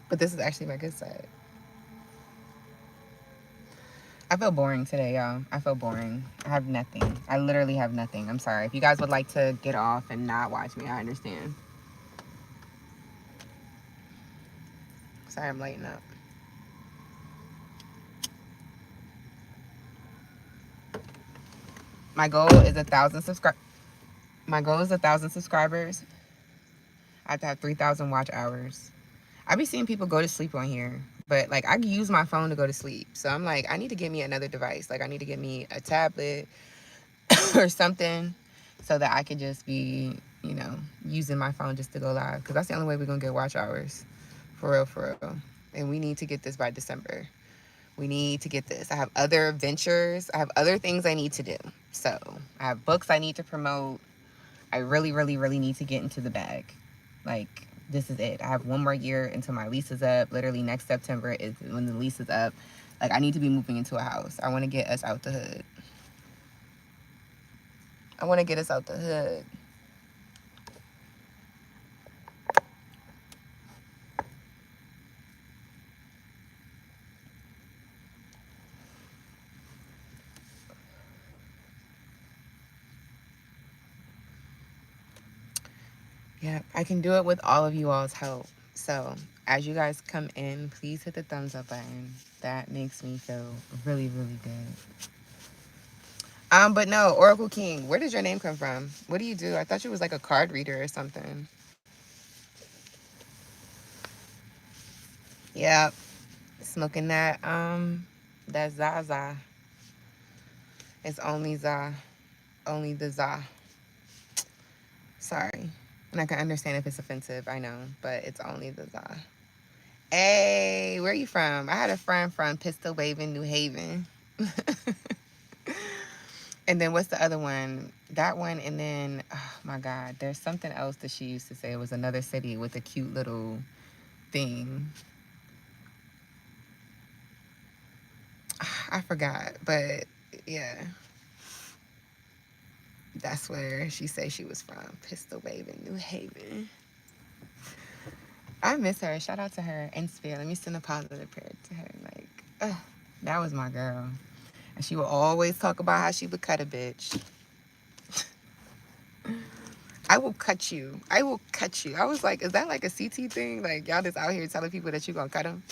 but this is actually my good side. I feel boring today, y'all. I feel boring. I have nothing. I literally have nothing. I'm sorry. If you guys would like to get off and not watch me, I understand. Sorry, I'm lighting up. My goal is 1,000 subscribers. My goal is 1,000 subscribers. I have to have 3,000 watch hours. I be seeing people go to sleep on here, but like I use my phone to go to sleep. So I'm like, I need to get me another device. Like I need to get me a tablet or something so that I could just be, you know, using my phone just to go live. Because that's the only way we're going to get watch hours. For real, for real. And we need to get this by December. We need to get this. I have other ventures. I have other things I need to do. So I have books I need to promote. I really, really, really need to get into the bag. Like, this is it. I have one more year until my lease is up. Literally next September is when the lease is up. Like, I need to be moving into a house. I want to get us out the hood. I want to get us out the hood. Yeah, I can do it with all of you all's help. So as you guys come in, please hit the thumbs up button. That makes me feel really, really good. But no, Oracle King, where did your name come from? What do you do? I thought you was like a card reader or something. Yep, smoking that Zaza. It's only Za, only the Za. Sorry, and I can understand if it's offensive. I know, but it's only the Za. Hey, where you from? I had a friend from Pistol Waving, New Haven. And then what's the other one? That one, and then, oh my God, there's something else that she used to say. It was another city with a cute little thing. I forgot, but yeah. That's where she said she was from. Pistol Waving, New Haven. I miss her. Shout out to her and Spirit. Let me send a positive prayer to her. Like, that was my girl. And she would always talk about how she would cut a bitch. I will cut you. I will cut you. I was like, is that like a CT thing? Like, y'all just out here telling people that you gonna cut them?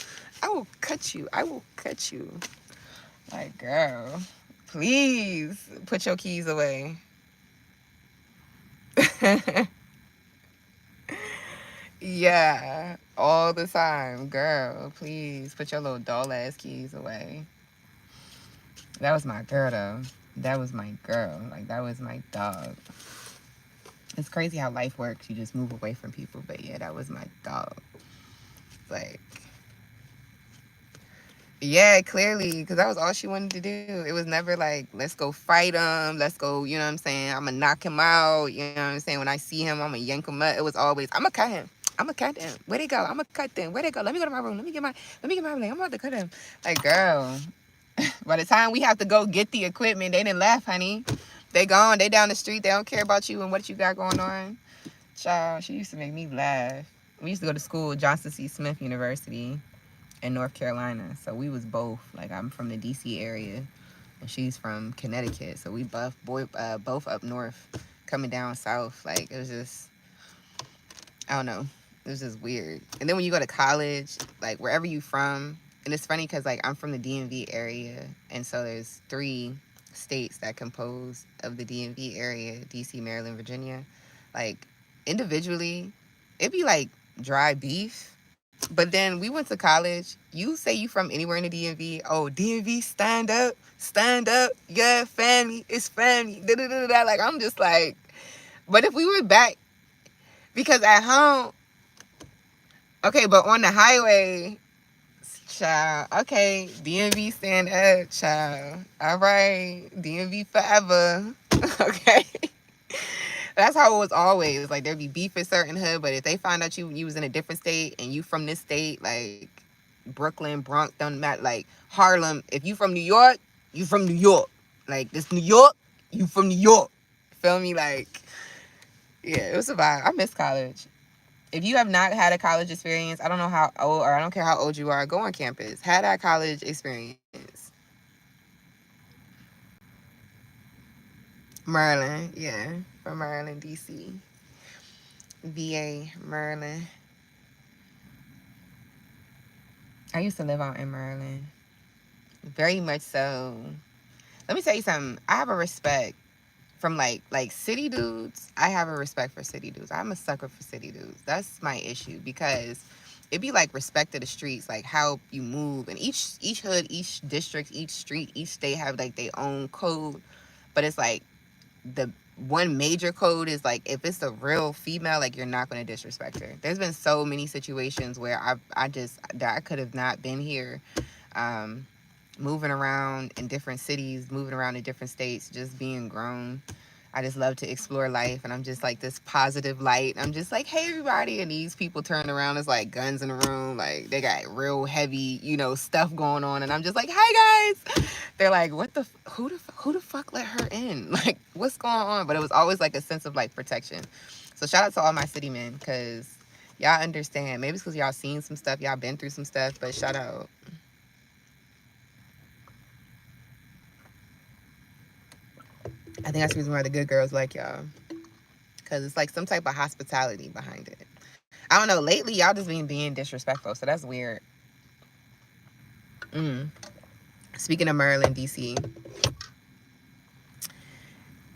I will cut you. I will cut you. Like, girl, please put your keys away. Yeah. all the time. Girl, please put your little doll ass keys away. That was my girl though. That was my girl. Like that was my dog. It's crazy how life works. You just move away from people. But yeah, that was my dog. Like, yeah, clearly, because that was all she wanted to do. It was never like, let's go fight him. Let's go, you know what I'm saying? I'm going to knock him out. You know what I'm saying? When I see him, I'm going to yank him up. It was always, I'm going to cut him. I'm going to cut them. Where'd they go? I'm going to cut them. Where'd they go? Let me go to my room. Let me get my blade. I'm about to cut him. Like, girl, by the time we have to go get the equipment, they didn't laugh, honey. They gone. They down the street. They don't care about you and what you got going on. Child, she used to make me laugh. We used to go to school, Johnson C. Smith University in North Carolina. So we was both, like, I'm from the DC area and she's from Connecticut. So we both up north, coming down south. Like, it was just, I don't know. It was just weird. And then when you go to college, like, wherever you from, and it's funny because, like, I'm from the DMV area. And so there's 3 states that compose of the DMV area, DC, Maryland, Virginia. Like, individually, it'd be like dry beef. But then we went to college. You say you from anywhere in the DMV. Oh, DMV, stand up. Yeah, family. It's family. Da-da-da-da. Like, I'm just like, but if we were back, because at home, okay, but on the highway, child, okay, DMV stand up, child. All right, DMV forever. Okay. That's how it was always. Like, there'd be beef in certain hood, but if they find out you was in a different state and you from this state, like Brooklyn, Bronx, don't matter, like Harlem. If you from New York, you from New York. Like, this New York, you from New York. Feel me? Like, yeah, it was a vibe. I miss college. If you have not had a college experience, I don't know how old, or I don't care how old you are, go on campus. Had that college experience. Maryland, yeah, from Maryland, DC. VA, Maryland. I used to live out in Maryland. Very much so. Let me tell you something. I have a respect from like city dudes. I have a respect for city dudes. I'm a sucker for city dudes. That's my issue, because it'd be like respect to the streets, like how you move. And each hood, each district, each street, each state have like their own code. But it's like the one major code is like, if it's a real female, like, you're not going to disrespect her. There's been so many situations where I could have not been here, moving around in different cities, moving around in different states, just being grown. I just love to explore life, and I'm just like this positive light. I'm just like, hey, everybody, and these people turn around, it's like guns in the room, like they got real heavy, stuff going on, and I'm just like, hi guys. They're like, who the fuck let her in? Like, what's going on? But it was always like a sense of like protection. So shout out to all my city men, because y'all understand. Maybe it's because y'all seen some stuff, y'all been through some stuff, but shout out. I think that's the reason why the good girls like y'all. Because it's like some type of hospitality behind it. I don't know. Lately, y'all just being disrespectful. So that's weird. Speaking of Maryland, D.C.,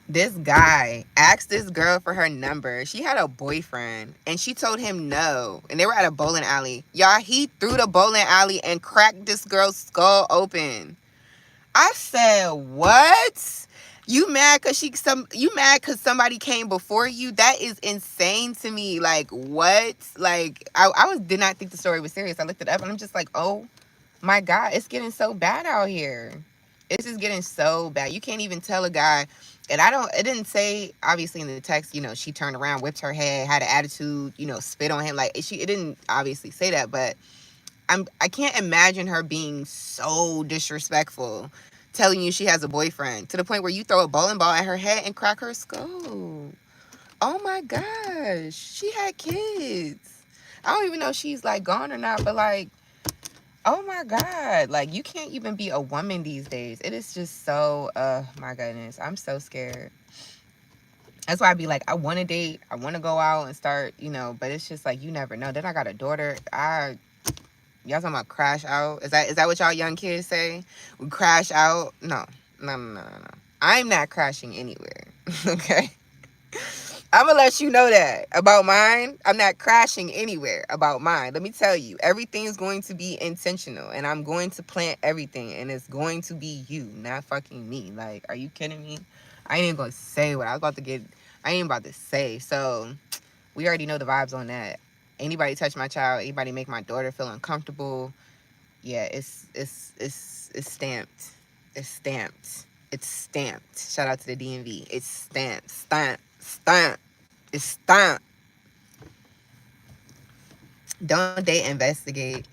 this guy asked this girl for her number. She had a boyfriend, and she told him no. And they were at a bowling alley. Y'all, he threw the bowling alley and cracked this girl's skull open. I said, what? You mad because somebody came before you? That is insane to me. Like, what? Like, I did not think the story was serious. I looked it up and I'm just like, oh my God, it's getting so bad out here. It's just getting so bad. You can't even tell a guy. And it didn't say, obviously in the text, she turned around, whipped her head, had an attitude, spit on him. Like, it didn't obviously say that, but I can't imagine her being so disrespectful, telling you she has a boyfriend, to the point where you throw a bowling ball at her head and crack her skull. Oh my gosh, she had kids. I don't even know if she's like gone or not, but like, oh my God, like, you can't even be a woman these days. It is just so, my goodness, I'm so scared. That's why I be like, I want to date, I want to go out and start, but it's just like, you never know. Then I got a daughter. Y'all talking about crash out? Is that what y'all young kids say? We crash out? No. I'm not crashing anywhere. Okay? I'm gonna let you know that about mine. I'm not crashing anywhere about mine. Let me tell you, everything's going to be intentional, and I'm going to plant everything, and it's going to be you, not fucking me. Like, are you kidding me? I ain't even gonna say what I was about to get. I ain't about to say. So we already know the vibes on that. Anybody touch my child, anybody make my daughter feel uncomfortable, yeah, it's stamped. It's stamped. It's stamped. Shout out to the DMV. It's stamped. Stamped. It's stamped. Don't they investigate?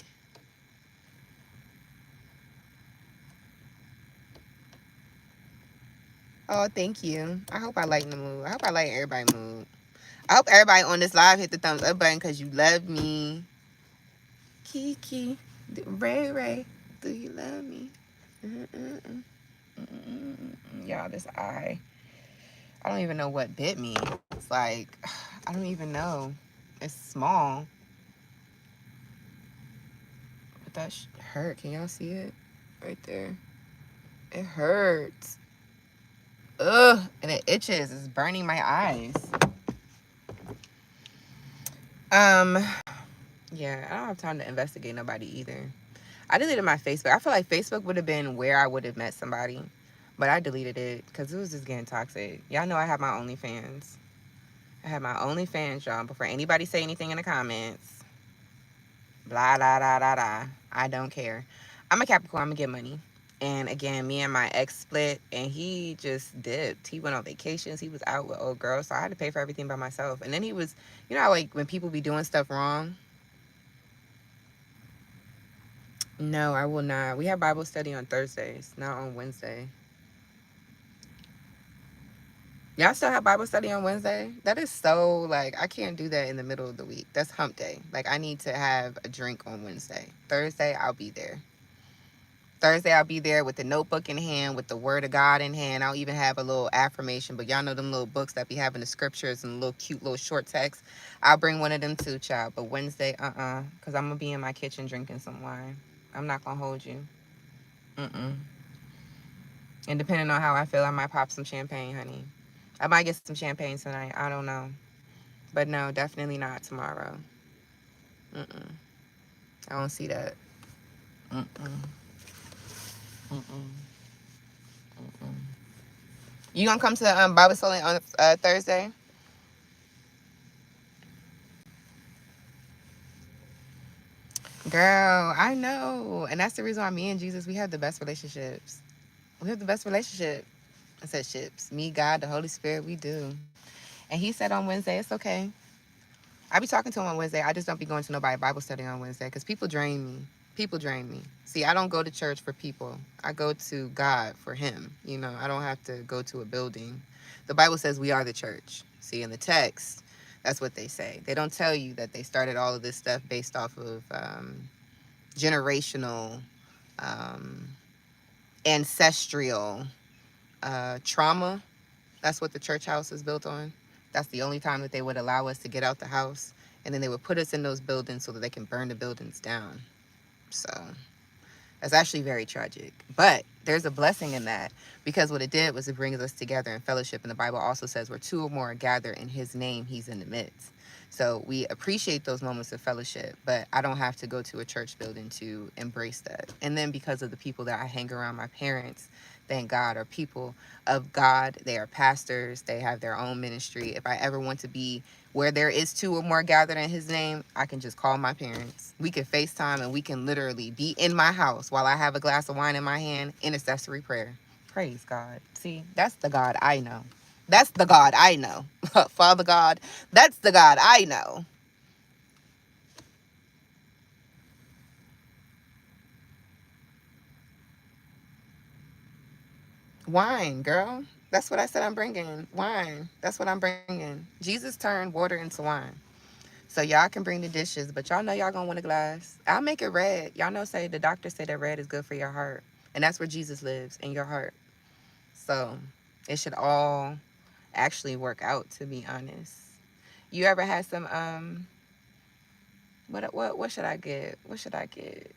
Oh, thank you. I hope I lighten the mood. I hope I lighten everybody's mood. I hope everybody on this live hit the thumbs up button because you love me. Kiki, Ray Ray, do you love me? Mm-mm-mm. Mm-mm-mm. Y'all, this eye. I don't even know what bit me. It's like, I don't even know. It's small, but that hurt. Can y'all see it? Right there. It hurts. Ugh, and it itches. It's burning my eyes. Um, yeah, I don't have time to investigate nobody either. I deleted my Facebook. I feel like Facebook would have been where I would have met somebody, but I deleted it because it was just getting toxic. Y'all know I have my OnlyFans. I have my OnlyFans, y'all. Before anybody say anything in the comments, blah, blah, blah, blah, blah. I don't care. I'm a Capricorn. I'm going to get money. And again, me and my ex split, and he just dipped. He went on vacations. He was out with old girls, so I had to pay for everything by myself. And then he was, you know, how, like when people be doing stuff wrong. No, I will not. We have Bible study on Thursdays, not on Wednesday. Y'all still have Bible study on Wednesday? That is so, like, I can't do that in the middle of the week. That's hump day. Like, I need to have a drink on Wednesday. Thursday, I'll be there. Thursday, I'll be there with the notebook in hand, with the word of God in hand. I'll even have a little affirmation, but y'all know them little books that be having the scriptures and little cute little short text. I'll bring one of them too, child. But Wednesday, because I'm going to be in my kitchen drinking some wine. I'm not going to hold you. Mm-mm. And depending on how I feel, I might pop some champagne, honey. I might get some champagne tonight. I don't know. But no, definitely not tomorrow. Mm-mm. I don't see that. Mm-mm. Mm-mm. Mm-mm. You gonna come to Bible study on Thursday? Girl, I know. And that's the reason why me and Jesus, we have the best relationships. We have the best relationship. I said ships. Me, God, the Holy Spirit, we do. And he said on Wednesday, it's okay. I be talking to him on Wednesday. I just don't be going to nobody Bible study on Wednesday because people drain me. People drain me. See, I don't go to church for people. I go to God for him. You know, I don't have to go to a building. The Bible says we are the church. See, in the text, that's what they say. They don't tell you that they started all of this stuff based off of generational, um, ancestral trauma. That's what the church house is built on. That's the only time that they would allow us to get out the house. And then they would put us in those buildings so that they can burn the buildings down. So that's actually very tragic. But there's a blessing in that because what it did was it brings us together in fellowship. And the Bible also says where two or more are gathered in his name, he's in the midst. So we appreciate those moments of fellowship, but I don't have to go to a church building to embrace that. And then because of the people that I hang around, my parents, thank God, are people of God. They are pastors. They have their own ministry. If I ever want to be where there is two or more gathered in his name, I can just call my parents. We can FaceTime and we can literally be in my house while I have a glass of wine in my hand, intercessory prayer. Praise God. See, that's the God I know. That's the God I know. Father God, that's the God I know. Wine, girl. That's what I said I'm bringing. Wine. That's what I'm bringing. Jesus turned water into wine. So y'all can bring the dishes, but y'all know y'all gonna want a glass. I'll make it red. Y'all know, say the doctor said that red is good for your heart. And that's where Jesus lives, in your heart. So it should all actually work out, to be honest. You ever had some what should I get? What should I get?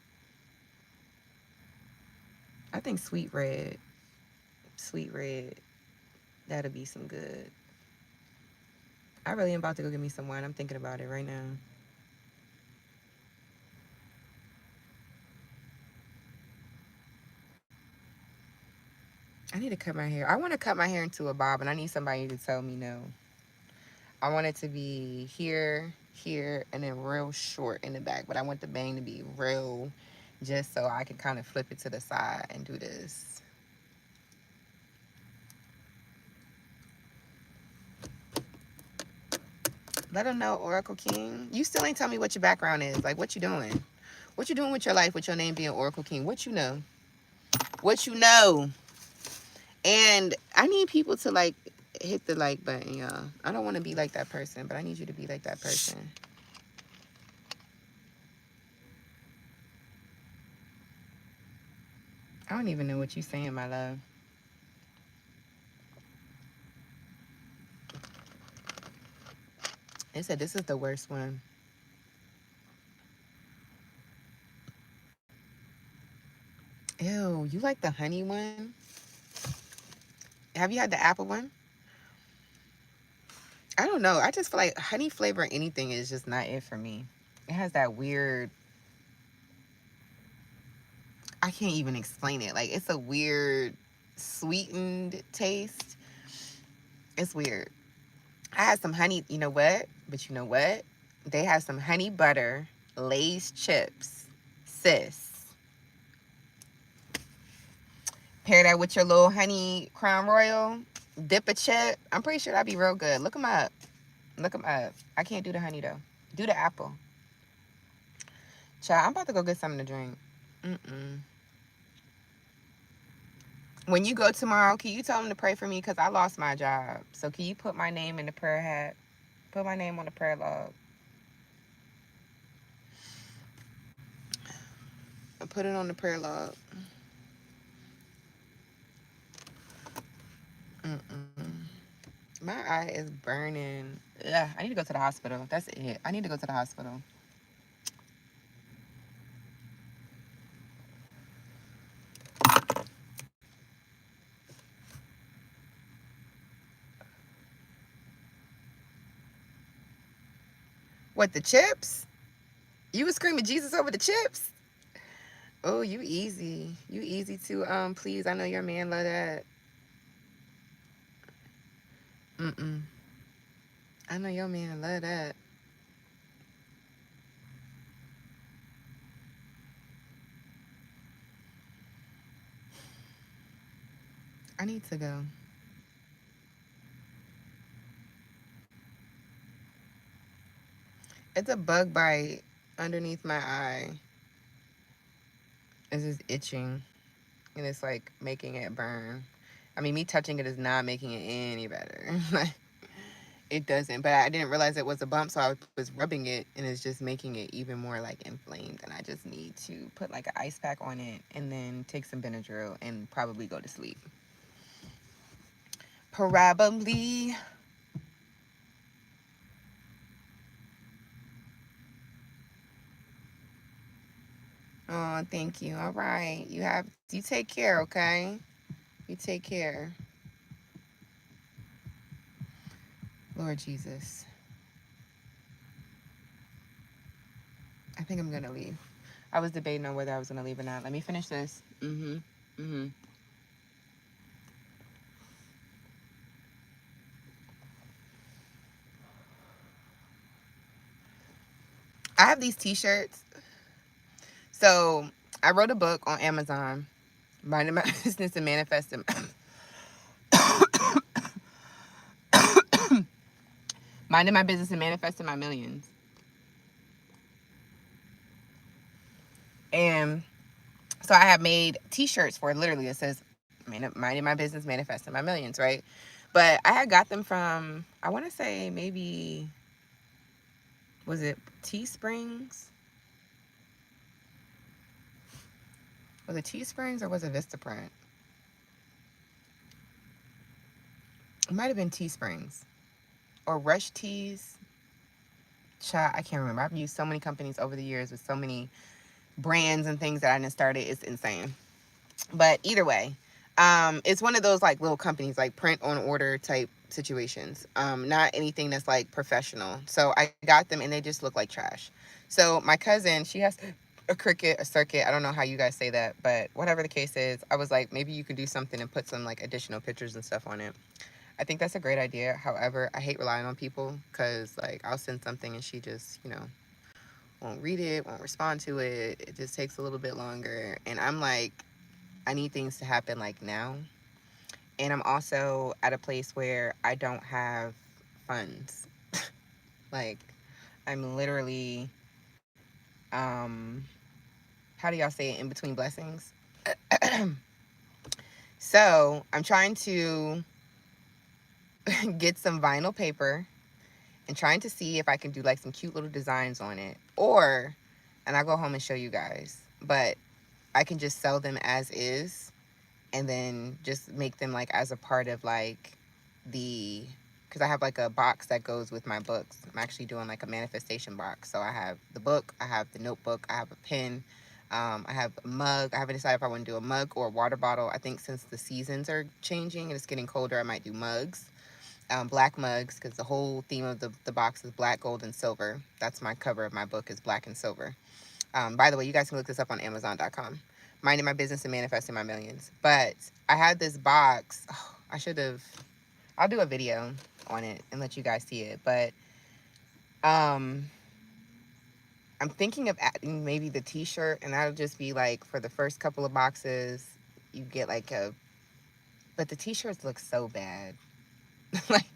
I think sweet red. Sweet red. That'll be some good. I really am about to go get me some wine. I'm thinking about it right now. I need to cut my hair. I want to cut my hair into a bob, and I need somebody to tell me no. I want it to be here, here, and then real short in the back. But I want the bang to be real, just so I can kind of flip it to the side and do this. Let them know, Oracle King. You still ain't tell me what your background is. Like, what you doing? What you doing with your life with your name being Oracle King? What you know? What you know? And I need people to, like, hit the like button, y'all. I don't want to be like that person, but I need you to be like that person. I don't even know what you're saying, my love. They said this is the worst one. Ew, you like the honey one? Have you had the apple one? I don't know. I just feel like honey flavor anything is just not it for me. It has that weird, I can't even explain it. Like, it's a weird sweetened taste. It's weird. I had some honey, you know what? But you know what? They have some honey butter Lay's chips. Sis. Pair that with your little honey Crown Royal. Dip a chip. I'm pretty sure that'd be real good. Look them up. Look them up. I can't do the honey, though. Do the apple. Child, I'm about to go get something to drink. When you go tomorrow, can you tell them to pray for me? Because I lost my job. So can you put my name in the prayer hat? Put my name on the prayer log. And put it on the prayer log. My eye is burning. Ugh, I need to go to the hospital. That's it. I need to go to the hospital. What, the chips? You was screaming Jesus over the chips? Oh, you easy. You easy to please. I know your man love that. I know your man love that. I need to go. It's a bug bite underneath my eye. It's just itching. And it's like making it burn. I mean, me touching it is not making it any better. It doesn't. But I didn't realize it was a bump, so I was rubbing it, and it's just making it even more like inflamed. And I just need to put like an ice pack on it and then take some Benadryl and probably go to sleep. Probably. Oh, thank you. All right. You take care, okay? You take care. Lord Jesus. I think I'm gonna leave. I was debating on whether I was gonna leave or not. Let me finish this. I have these t-shirts. So I wrote a book on Amazon, Minding My Business and Manifesting. Minding My Business and Manifesting My Millions. And so I have made t-shirts for it. Literally, it says Minding My Business, Manifesting My Millions, right? But I had got them from, I want to say maybe, was it Teesprings? Was it Teesprings or was it Vistaprint? It might have been Teesprings or Rush Tees. Child, I can't remember. I've used so many companies over the years with so many brands and things that I didn't started. It's insane. But either way, it's one of those like little companies, like print on order type situations. Not anything that's like professional. So I got them and they just look like trash. So my cousin, she has a Cricut, a Circuit. I don't know how you guys say that, but whatever the case is, I was like, maybe you could do something and put some like additional pictures and stuff on it. I think that's a great idea. However, I hate relying on people because like I'll send something and she just, won't read it, won't respond to it. It just takes a little bit longer. And I'm like, I need things to happen like now. And I'm also at a place where I don't have funds. Like, I'm literally, how do y'all say it, in between blessings? So I'm trying to get some vinyl paper and trying to see if I can do like some cute little designs on it. Or, and I'll go home and show you guys, but I can just sell them as is and then just make them like as a part of like the, because I have like a box that goes with my books. I'm actually doing like a manifestation box. So I have the book, I have the notebook, I have a pen, I have a mug. I haven't decided if I want to do a mug or a water bottle. I think since the seasons are changing and it's getting colder, I might do mugs. Black mugs, because the whole theme of the box is black, gold, and silver. That's my cover of my book, is black and silver. By the way, you guys can look this up on Amazon.com. Minding my business and manifesting my millions. But I had this box. Oh, I should have. I'll do a video on it and let you guys see it. But um, I'm thinking of adding maybe the T-shirt, and that'll just be like for the first couple of boxes. You get like a. But the T-shirts look so bad. Like,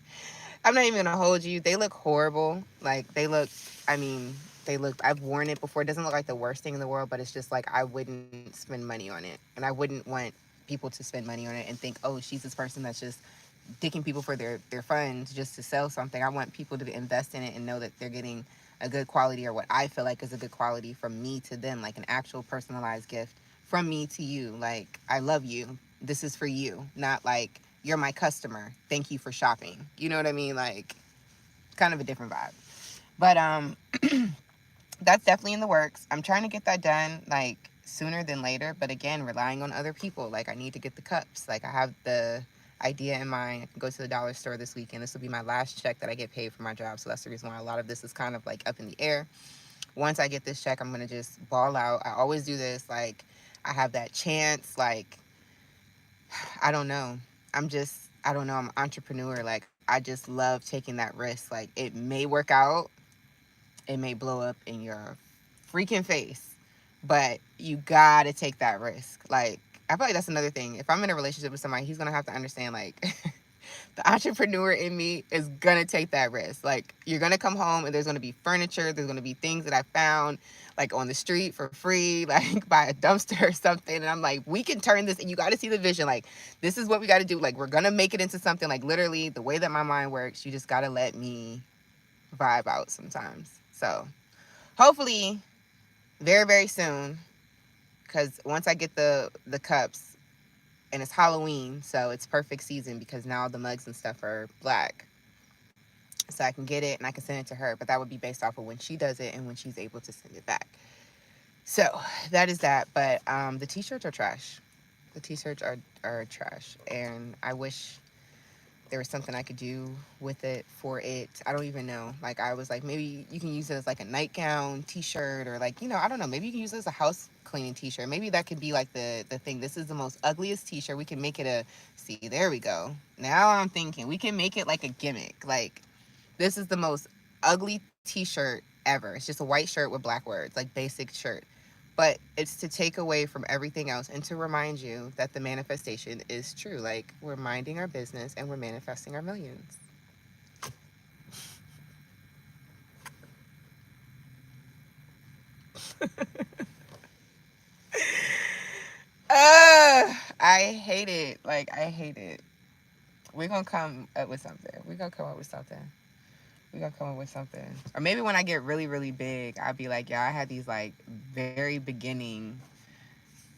I'm not even gonna hold you. They look horrible. Like, they look. I mean, they look. I've worn it before. It doesn't look like the worst thing in the world, but it's just like I wouldn't spend money on it, and I wouldn't want people to spend money on it and think, oh, she's this person that's just dicking people for their funds just to sell something. I want people to invest in it and know that they're getting a good quality, or what I feel like is a good quality, from me to them, like an actual personalized gift from me to you. Like, I love you. This is for you, not like you're my customer. Thank you for shopping. You know what I mean? Like, kind of a different vibe. But that's definitely in the works. I'm trying to get that done like sooner than later, but again, relying on other people. Like, I need to get the cups. Like, I have the idea in mind. I can go to the dollar store this weekend. This will be my last check that I get paid for my job. So that's the reason why a lot of this is kind of like up in the air. Once I get this check, I'm going to just ball out. I always do this. Like, I have that chance. Like, I don't know. I don't know. I'm an entrepreneur. Like, I just love taking that risk. Like, it may work out, it may blow up in your freaking face, but you gotta take that risk. Like, I feel like that's another thing. If I'm in a relationship with somebody, he's gonna have to understand, like, the entrepreneur in me is gonna take that risk. Like, you're gonna come home and there's gonna be furniture, there's gonna be things that I found like on the street for free, like by a dumpster or something. And I'm like, we can turn this, and you gotta see the vision. Like, this is what we gotta do. Like, we're gonna make it into something. Like, literally, the way that my mind works, you just gotta let me vibe out sometimes. So hopefully very, very soon, because once I get the cups, and it's Halloween, so it's perfect season because now the mugs and stuff are black. So I can get it and I can send it to her, but that would be based off of when she does it and when she's able to send it back. So that is that. But the t-shirts are trash. The t-shirts are trash, and I wish there was something I could do with it for it. I don't even know. Like, I was like, maybe you can use it as like a nightgown t-shirt, or like, I don't know, maybe you can use it as a house cleaning t-shirt. Maybe that could be like the thing. This is the most ugliest t-shirt. We can make it a, see, there we go. Now I'm thinking we can make it like a gimmick. Like, this is the most ugly t-shirt ever. It's just a white shirt with black words, like basic shirt. But it's to take away from everything else and to remind you that the manifestation is true. Like, we're minding our business and we're manifesting our millions. I hate it. Like, I hate it. We're going to come up with something. We're going to come up with something. We're going to come up with something. Or maybe when I get really, really big, I'll be like, yeah, I had these like very beginning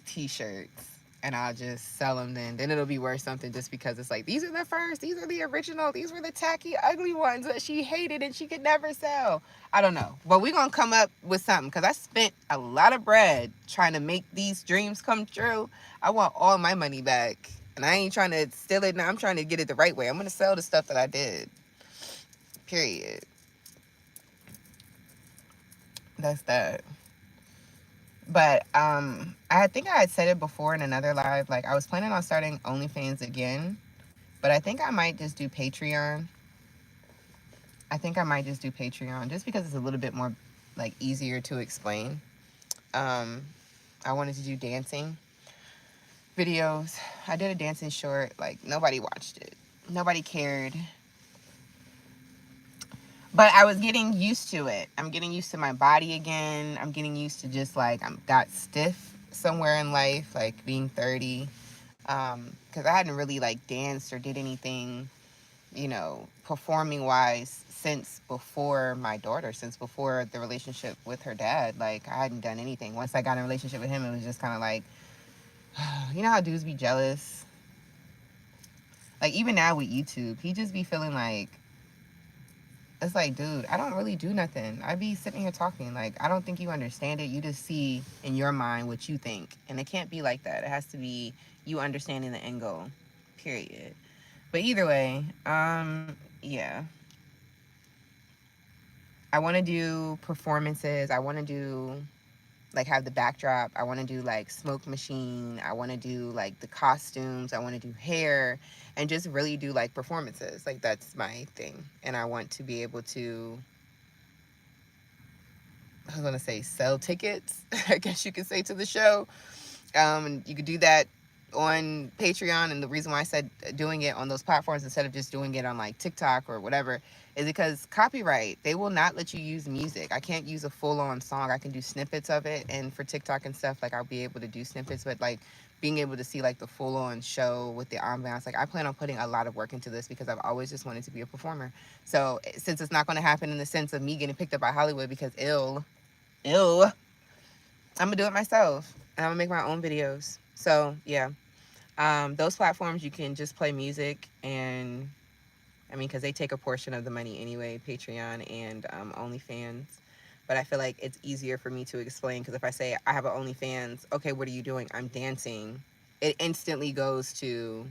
t-shirts, and I'll just sell them then it'll be worth something, just because it's like, these are the first, these are the original, these were the tacky ugly ones that she hated and she could never sell. I don't know, but we're gonna come up with something, because I spent a lot of bread trying to make these dreams come true. I want all my money back. And I ain't trying to steal it. Now I'm trying to get it the right way. I'm going to sell the stuff that I did. Period. That's that. But I think I had said it before in another live. Like, I was planning on starting OnlyFans again. But I think I might just do Patreon. I think I might just do Patreon. Just because it's a little bit more, like, easier to explain. I wanted to do dancing videos. I did a dancing short. Like, nobody watched it. Nobody cared. But I was getting used to it. I'm getting used to my body again. I'm getting used to just, like, I got stiff somewhere in life, like being 30. Because I hadn't really, like, danced or did anything, you know, performing wise since before my daughter, since before the relationship with her dad. Like, I hadn't done anything. Once I got in a relationship with him, it was just kind of like, you know how dudes be jealous? Like, even now with YouTube, he just be feeling like, it's like, dude, I don't really do nothing. I be sitting here talking. Like, I don't think you understand it. You just see in your mind what you think. And it can't be like that. It has to be you understanding the end goal, period. But either way, yeah. I want to do performances. I want to do, like, have the backdrop. I want to do, like, smoke machine. I want to do, like, the costumes. I want to do hair and just really do, like, performances. Like, that's my thing. And I want to be able to, I was going to say, sell tickets, I guess you could say, to the show. And you could do that on Patreon. And the reason why I said doing it on those platforms instead of just doing it on, like, TikTok or whatever is because copyright, they will not let you use music. I can't use a full-on song. I can do snippets of it. And for TikTok and stuff, like, I'll be able to do snippets. But, like, being able to see, like, the full-on show with the ambiance, like, I plan on putting a lot of work into this because I've always just wanted to be a performer. So since it's not going to happen in the sense of me getting picked up by Hollywood because I'm gonna do it myself and I'm gonna make my own videos. So yeah, those platforms you can just play music, and I mean, because they take a portion of the money anyway, Patreon and OnlyFans. But I feel like it's easier for me to explain because if I say I have an OnlyFans, okay, what are you doing? I'm dancing. It instantly goes to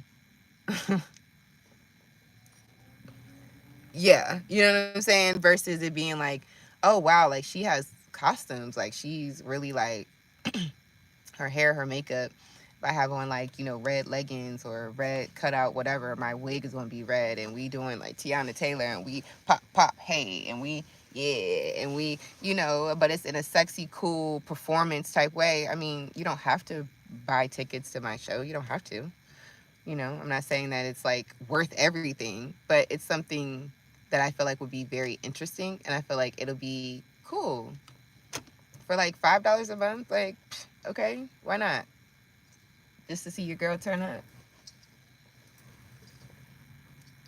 yeah, you know what I'm saying? Versus it being like, oh wow, like she has costumes, like she's really like her hair, her makeup. If I have on, like, you know, red leggings or red cutout, whatever, my wig is gonna be red, and we doing like Tiana Taylor, and we pop hey, and we yeah, and we, you know, but it's in a sexy, cool performance type way. I mean, you don't have to buy tickets to my show. You don't have to. You know, I'm not saying that it's like worth everything, but it's something that I feel like would be very interesting, and I feel like it'll be cool for like $5 a month. Like, okay, why not? Just to see your girl turn up,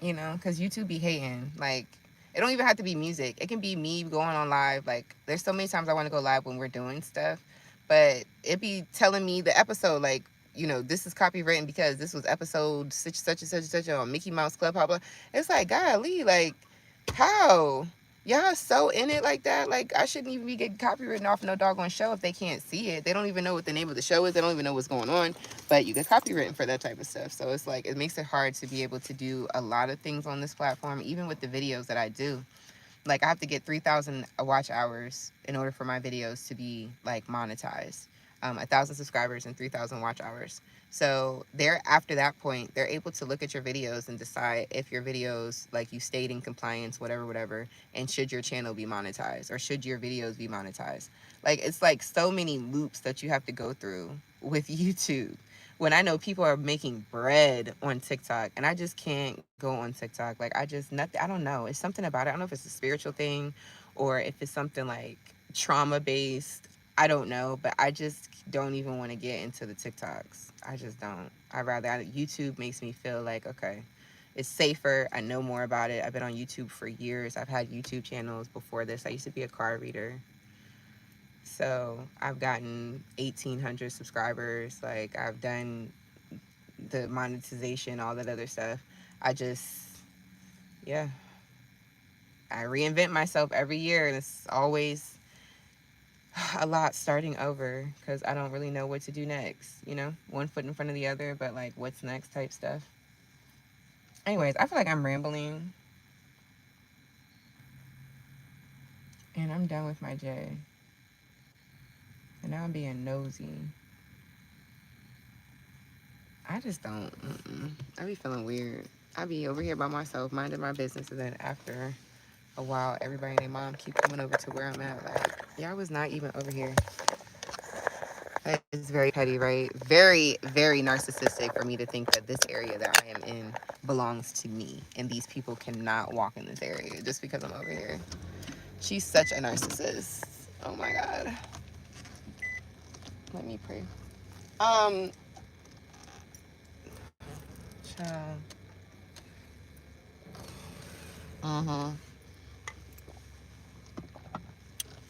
you know, because YouTube be hating. Like, it don't even have to be music. It can be me going on live. Like, there's so many times I want to go live when we're doing stuff, but it be telling me the episode, like, you know, this is copywritten because this was episode such and such on Mickey Mouse Club, blah, blah. It's like, golly, like, how? Y'all so in it like that? Like, I shouldn't even be getting copywritten off no doggone show if they can't see it. They don't even know what the name of the show is. They don't even know what's going on, but you get copywritten for that type of stuff. So it's like, it makes it hard to be able to do a lot of things on this platform, even with the videos that I do. Like, I have to get 3,000 watch hours in order for my videos to be, like, monetized. 1,000 subscribers and 3,000 watch hours. So they're, after that point, they're able to look at your videos and decide if your videos, like, you stayed in compliance, whatever, and should your channel be monetized or should your videos be monetized. Like, it's like so many loops that you have to go through with YouTube. When I know people are making bread on TikTok, and I just can't go on TikTok. Like, I just, nothing, I don't know. It's something about it. I don't know if it's a spiritual thing or if it's something like trauma based. I don't know, but I just don't even want to get into the TikToks. I just don't. YouTube makes me feel like, okay, it's safer. I know more about it. I've been on YouTube for years. I've had YouTube channels before this. I used to be a card reader. So I've gotten 1,800 subscribers. Like, I've done the monetization, all that other stuff. I just, yeah, I reinvent myself every year, and it's always a lot starting over because I don't really know what to do next, you know? One foot in front of the other, but like what's next type stuff. Anyways, I feel like I'm rambling and I'm done with my J. And now I'm being nosy. I just don't. I be feeling weird. I be over here by myself, minding my business, and then after a while, everybody and their mom keep coming over to where I'm at. Like, y'all was not even over here. That is very petty, right? Very, very narcissistic for me to think that this area that I am in belongs to me, and these people cannot walk in this area just because I'm over here. She's such a narcissist. Oh my God. Let me pray. Child.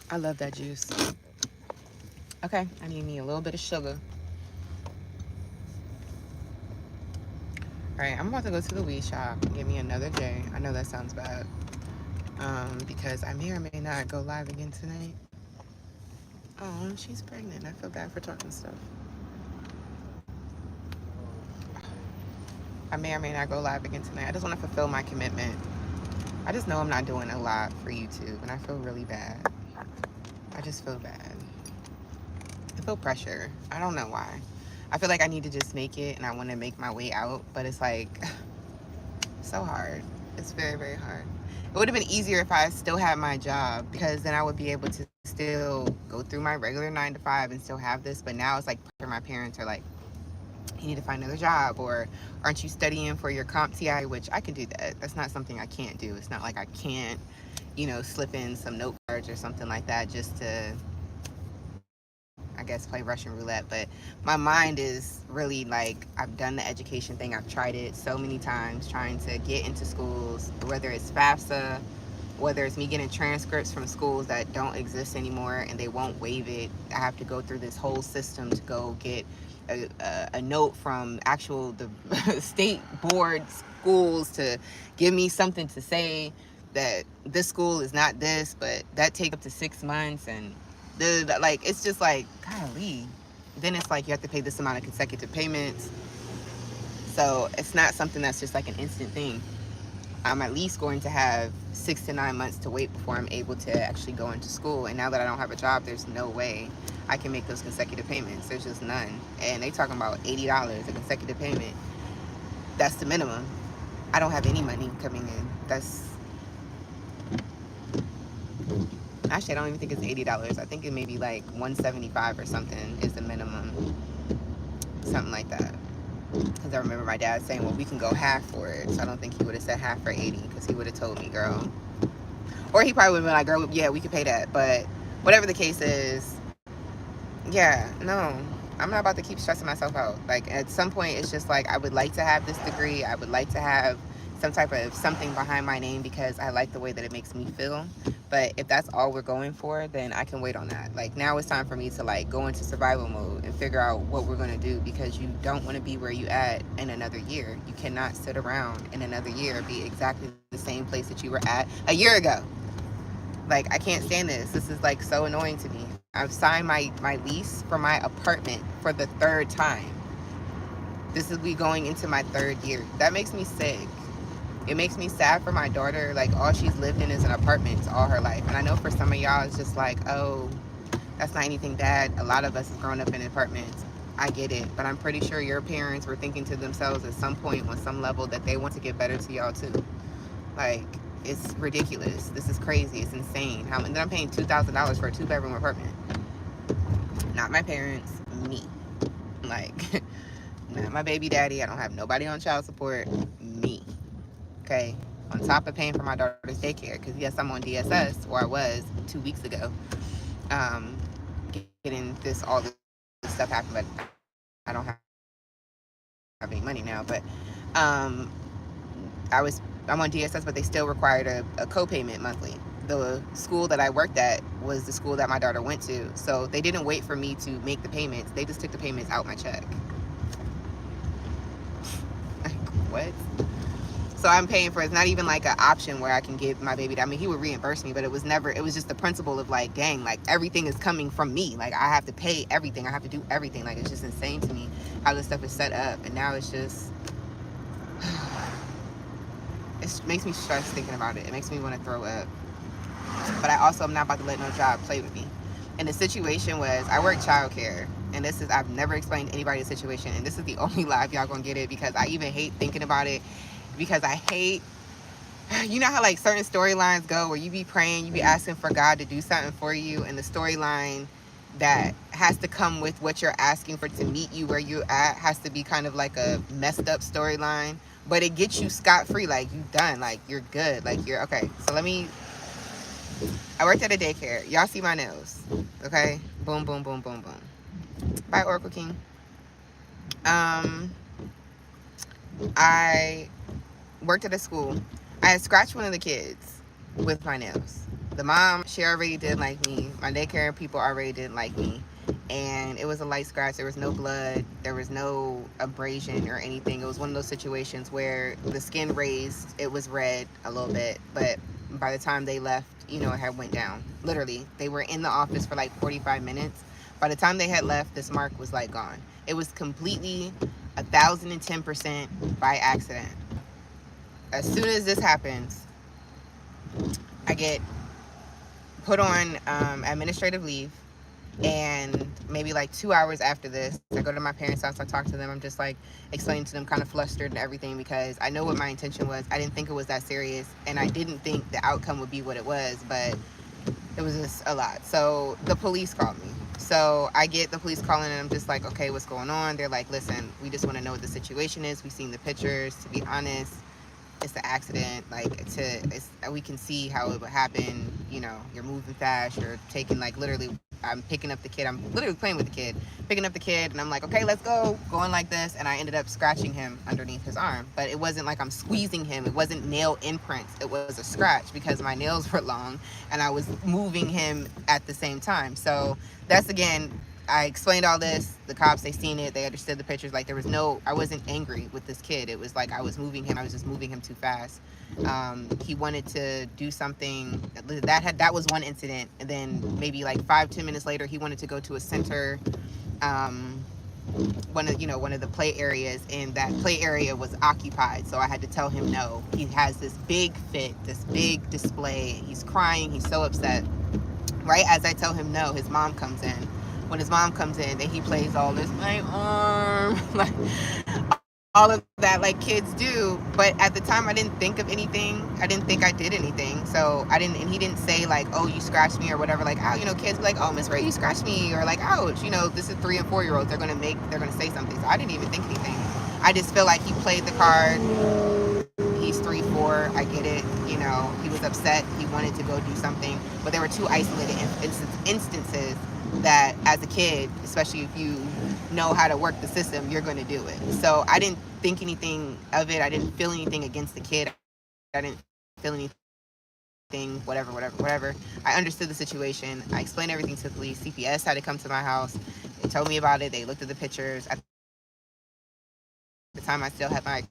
I love that juice. Okay, I need me a little bit of sugar. All right, I'm about to go to the weed shop and get me another J. I know that sounds bad. Because I may or may not go live again tonight. Oh, she's pregnant. I feel bad for talking stuff. I may or may not go live again tonight. I just want to fulfill my commitment. I just know I'm not doing a lot for YouTube, and I feel really bad. I just feel bad. I feel pressure. I don't know why. I feel like I need to just make it, and I want to make my way out, but it's like so hard. It's very, very hard. It would have been easier if I still had my job, because then I would be able to still go through my regular 9 to 5 and still have this. But now it's like my parents are like, you need to find another job, or aren't you studying for your CompTIA, which I can do that. That's not something I can't do. It's not like I can't, you know, slip in some note cards or something like that just to, I guess, play Russian roulette. But my mind is really like, I've done the education thing. I've tried it so many times, trying to get into schools, whether it's FAFSA, whether it's me getting transcripts from schools that don't exist anymore and they won't waive it. I have to go through this whole system to go get a note from the state board schools to give me something to say that this school is not this, but that take up to 6 months. And like, it's just like, golly. Then it's like you have to pay this amount of consecutive payments. So it's not something that's just like an instant thing. I'm at least going to have 6 to 9 months to wait before I'm able to actually go into school. And now that I don't have a job, there's no way I can make those consecutive payments. There's just none. And they talking about $80 a consecutive payment. That's the minimum. I don't have any money coming in. Actually, I don't even think it's $80. I think it may be like $175 or something is the minimum. Something like that. Because I remember my dad saying, well, we can go half for it. So I don't think he would have said half for 80, because he would have told me, girl. Or he probably would have been like, girl, yeah, we could pay that. But whatever the case is, yeah, no, I'm not about to keep stressing myself out. Like, at some point, it's just like, I would like to have this degree. I would like to have some type of something behind my name because I like the way that it makes me feel. But if that's all we're going for, then I can wait on that. Like, now it's time for me to like go into survival mode and figure out what we're going to do, because you don't want to be where you at in another year. You cannot sit around in another year be exactly the same place that you were at a year ago. Like, I can't stand this. This is like so annoying to me. I've signed my lease for my apartment for the 3rd time. This is me going into my 3rd year. That makes me sick. It makes me sad for my daughter. Like, all she's lived in is an apartment all her life. And I know for some of y'all, it's just like, oh, that's not anything bad. A lot of us have grown up in apartments. I get it. But I'm pretty sure your parents were thinking to themselves at some point on some level that they want to get better to y'all too. Like, it's ridiculous. This is crazy. It's insane. And then I'm paying $2,000 for a 2-bedroom apartment. Not my parents, me. Like, not my baby daddy. I don't have nobody on child support. Me. Okay, on top of paying for my daughter's daycare, because yes, I'm on DSS, or I was 2 weeks ago. Getting all this stuff happened, but I don't have any money now. But I'm on DSS, but they still required a co-payment monthly. The school that I worked at was the school that my daughter went to, so they didn't wait for me to make the payments. They just took the payments out my check. Like, what? So I'm paying for it. It's not even like an option where I can give my baby. I mean, he would reimburse me, but it was never. It was just the principle of like, dang, like everything is coming from me. Like I have to pay everything. I have to do everything. Like it's just insane to me how this stuff is set up. And now it's just, it makes me stressed thinking about it. It makes me want to throw up. But I also am not about to let no job play with me. And the situation was, I work childcare, and this is, I've never explained to anybody the situation, and this is the only live y'all gonna get it, because I even hate thinking about it, because I hate, you know how like certain storylines go where you be praying, you be asking for God to do something for you, and the storyline that has to come with what you're asking for to meet you where you're at has to be kind of like a messed up storyline, but it gets you scot-free, like you done, like you're good, like you're okay. So I worked at a daycare. Y'all see my nails, okay? Boom, boom, boom, boom, boom. Bye, Oracle King. I worked at a school. I had scratched one of the kids with my nails. The mom, she already didn't like me. My daycare people already didn't like me. And it was a light scratch. There was no blood. There was no abrasion or anything. It was one of those situations where the skin raised. It was red a little bit. But by the time they left, you know, it had went down. Literally, they were in the office for like 45 minutes. By the time they had left, this mark was like gone. It was completely 1,010% by accident. As soon as this happens, I get put on administrative leave, and maybe like 2 hours after this, I go to my parents' house. I talk to them. I'm just like explaining to them, kind of flustered and everything, because I know what my intention was. I didn't think it was that serious, and I didn't think the outcome would be what it was, but it was just a lot. So the police called me. So I get the police calling, and I'm just like, okay, what's going on? They're like, listen, we just want to know what the situation is. We've seen the pictures. To be honest, it's an accident. Like, we can see how it would happen. You know, you're moving fast. You're taking, like, literally, I'm picking up the kid. I'm literally playing with the kid, picking up the kid, and I'm like, okay, let's go. Going like this, and I ended up scratching him underneath his arm. But it wasn't like I'm squeezing him. It wasn't nail imprints. It was a scratch because my nails were long, and I was moving him at the same time. So that's, again, I explained all this. The cops, they seen it. They understood the pictures. Like, there was no, I wasn't angry with this kid. It was like I was moving him. I was just moving him too fast. He wanted to do something. That was one incident. And then maybe like 5-10 minutes later, he wanted to go to a center, one of the play areas, and that play area was occupied. So I had to tell him no. He has this big fit, this big display. He's crying. He's so upset. Right as I tell him no, his mom comes in. When his mom comes in, then he plays all this, my arm, like all of that, like kids do. But at the time, I didn't think of anything. I didn't think I did anything. So I didn't, and he didn't say like, oh, you scratched me or whatever. Like, oh, kids be like, oh, Miss Ray, you scratched me, or like, ouch. This is 3 and 4 year olds. They're gonna say something. So I didn't even think anything. I just feel like he played the card. He's 3, 4. I get it. He was upset. He wanted to go do something. But there were 2 isolated instances that as a kid, especially if you know how to work the system, you're going to do it. So I didn't think anything of it. I didn't feel anything against the kid. I didn't feel anything, whatever. I understood the situation. I explained everything to the police. CPS had to come to my house. They told me about it. They looked at the pictures. At the time, I still had my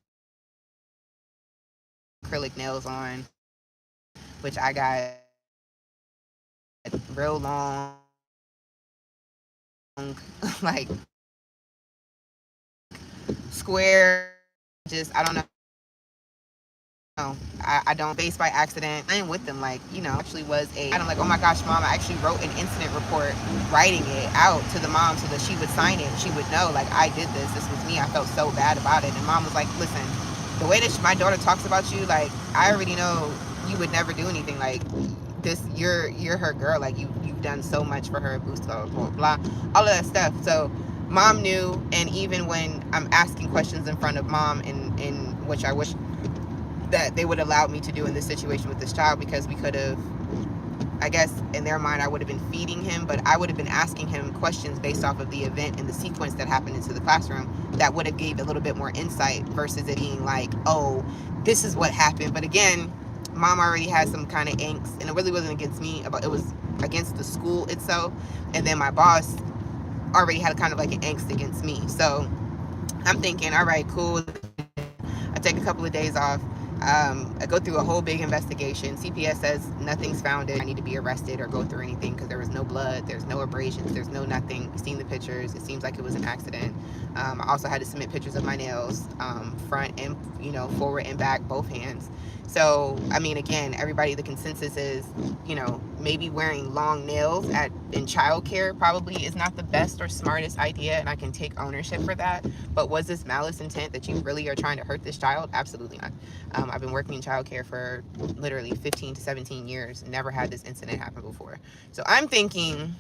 acrylic nails on, which I got real long, like square, just, I don't know. I don't base by accident. I ain't with them, actually was I'm like, oh my gosh, mom, I actually wrote an incident report, writing it out to the mom so that she would sign it. She would know, like, I did this. This was me. I felt so bad about it. And mom was like, listen, the way that my daughter talks about you, like, I already know you would never do anything like this. You're her girl. Like, you've done so much for her, blah, blah, blah, all of that stuff. So mom knew. And even when I'm asking questions in front of mom, in which I wish that they would allow me to do in this situation with this child, because we could have, I guess in their mind, I would have been feeding him, but I would have been asking him questions based off of the event and the sequence that happened into the classroom that would have gave a little bit more insight versus it being like, oh, this is what happened. But again, mom already had some kind of angst, and it really wasn't against me, it was against the school itself. And then my boss already had kind of like an angst against me. So I'm thinking, all right, cool. I take a couple of days off. I go through a whole big investigation. CPS says nothing's found. I need to be arrested or go through anything because there was no blood, there's no abrasions, there's no nothing. We've seen the pictures. It seems like it was an accident. I also had to submit pictures of my nails, front and forward and back, both hands. So I mean, again, everybody, the consensus is, maybe wearing long nails in childcare probably is not the best or smartest idea, and I can take ownership for that. But was this malice intent that you really are trying to hurt this child? Absolutely not. I've been working in childcare for literally 15 to 17 years. Never had this incident happen before. So I'm thinking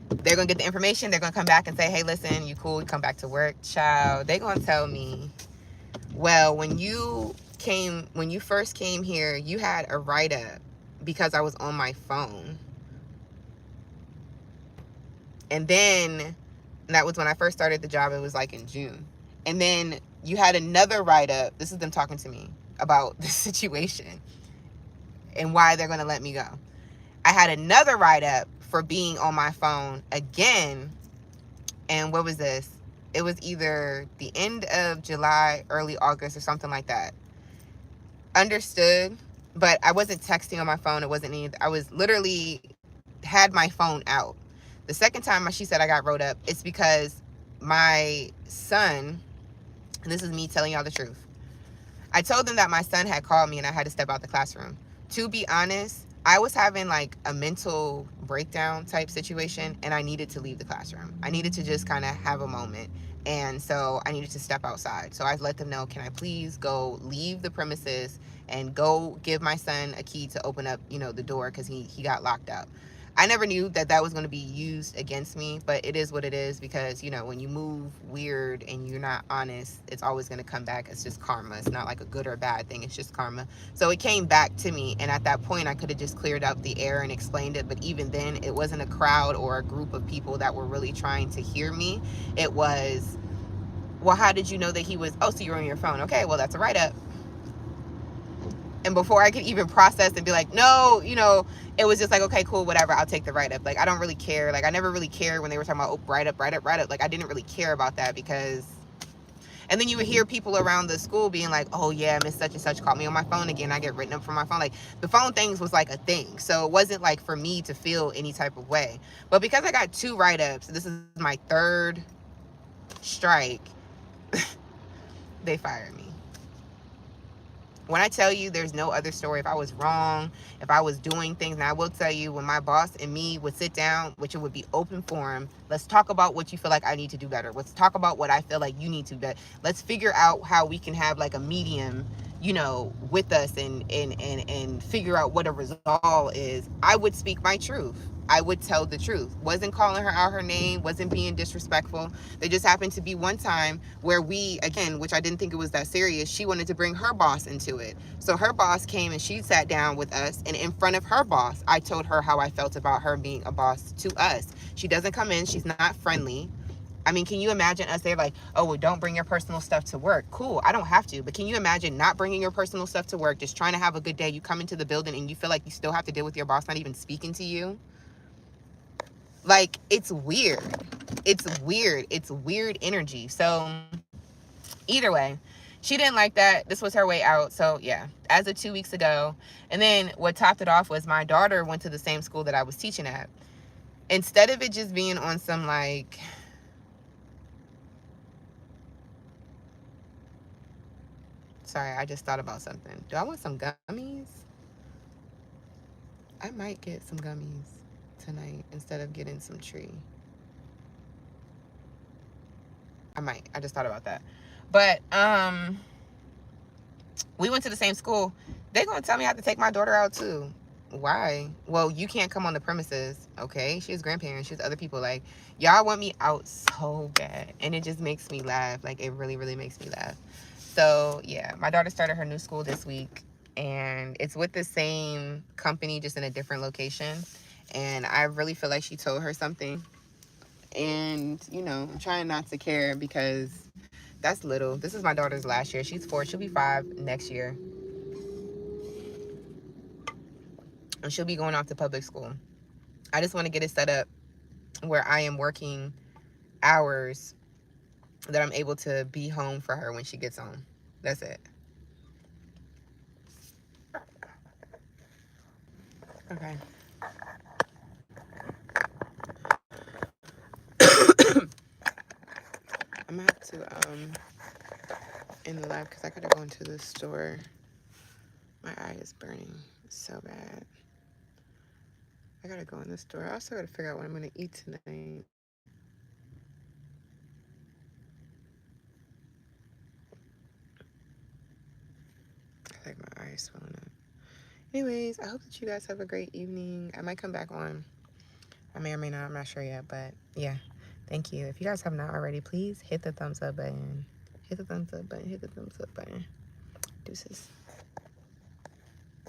they're going to get the information. They're going to come back and say, hey, listen, you cool. You come back to work. Child, they're going to tell me, well, when you first came here, you had a write-up because I was on my phone. And then that was when I first started the job. It was like in June. And then you had another write-up. This is them talking to me about the situation and why they're going to let me go. I had another write-up for being on my phone again. And what was this? It was either the end of July, early August, or something like that. Understood, but I wasn't texting on my phone. It wasn't any. I was literally had my phone out. The second time she said I got wrote up, it's because my son, and this is me telling y'all the truth, I told them that my son had called me and I had to step out the classroom. To be honest, I was having like a mental breakdown type situation and I needed to leave the classroom. I needed to just kind of have a moment. And so I needed to step outside. So I let them know, can I please go leave the premises and go give my son a key to open up, the door, because he got locked out. I never knew that was going to be used against me, but it is what it is, because, when you move weird and you're not honest, it's always going to come back. It's just karma. It's not like a good or bad thing. It's just karma. So it came back to me. And at that point, I could have just cleared up the air and explained it. But even then, it wasn't a crowd or a group of people that were really trying to hear me. It was, well, how did you know that he was, oh, so you're on your phone. Okay, well, that's a write-up. And before I could even process and be like, no, it was just like, okay, cool, whatever, I'll take the write-up. Like, I don't really care. Like, I never really cared when they were talking about, oh, write-up. Like, I didn't really care about that because... And then you would hear people around the school being like, oh, yeah, Miss Such and Such called me on my phone again. I get written up from my phone. Like, the phone things was like a thing. So it wasn't like for me to feel any type of way. But because I got 2 write-ups, this is my 3rd strike, they fired me. When I tell you there's no other story, if I was wrong, if I was doing things, and I will tell you, when my boss and me would sit down, which it would be open forum, let's talk about what you feel like I need to do better. Let's talk about what I feel like you need to do better. Let's figure out how we can have like a medium, with us and figure out what a resolve is. I would speak my truth. I would tell the truth. Wasn't calling her out her name, wasn't being disrespectful. There just happened to be one time where we, again, which I didn't think it was that serious, she wanted to bring her boss into it. So her boss came and she sat down with us, and in front of her boss, I told her how I felt about her being a boss to us. She doesn't come in, she's not friendly. I mean, can you imagine us there like, oh, well, don't bring your personal stuff to work. Cool, I don't have to. But can you imagine not bringing your personal stuff to work, just trying to have a good day? You come into the building and you feel like you still have to deal with your boss not even speaking to you? Like, it's weird. It's weird. It's weird energy. So either way, she didn't like that. This was her way out. So yeah, as of 2 weeks ago. And then what topped it off was my daughter went to the same school that I was teaching at. Instead of it just being on some like... Sorry, I just thought about something. Do I want some gummies? I might get some gummies tonight instead of getting some tree. I might. I just thought about that. But we went to the same school. They're going to tell me I have to take my daughter out too. Why? Well, you can't come on the premises. Okay, she has grandparents, she has other people. Like, y'all want me out so bad, and it just makes me laugh. Like, it really, really makes me laugh. So yeah, my daughter started her new school this week, and it's with the same company, just in a different location. And I really feel like she told her something. And I'm trying not to care, because that's little. This is my daughter's last year. She's 4. She'll be 5 next year. And she'll be going off to public school. I just want to get it set up where I am working hours that I'm able to be home for her when she gets home. That's it. Okay. I'm gonna have to end the live because I gotta go into the store. My eye is burning so bad. I gotta go in the store. I also gotta figure out what I'm gonna eat tonight. I like my eyes swelling up. Anyways, I hope that you guys have a great evening. I might come back on. I may or may not. I'm not sure yet. But yeah, thank you. If you guys have not already, please hit the thumbs up button. Hit the thumbs up button. Hit the thumbs up button. Deuces.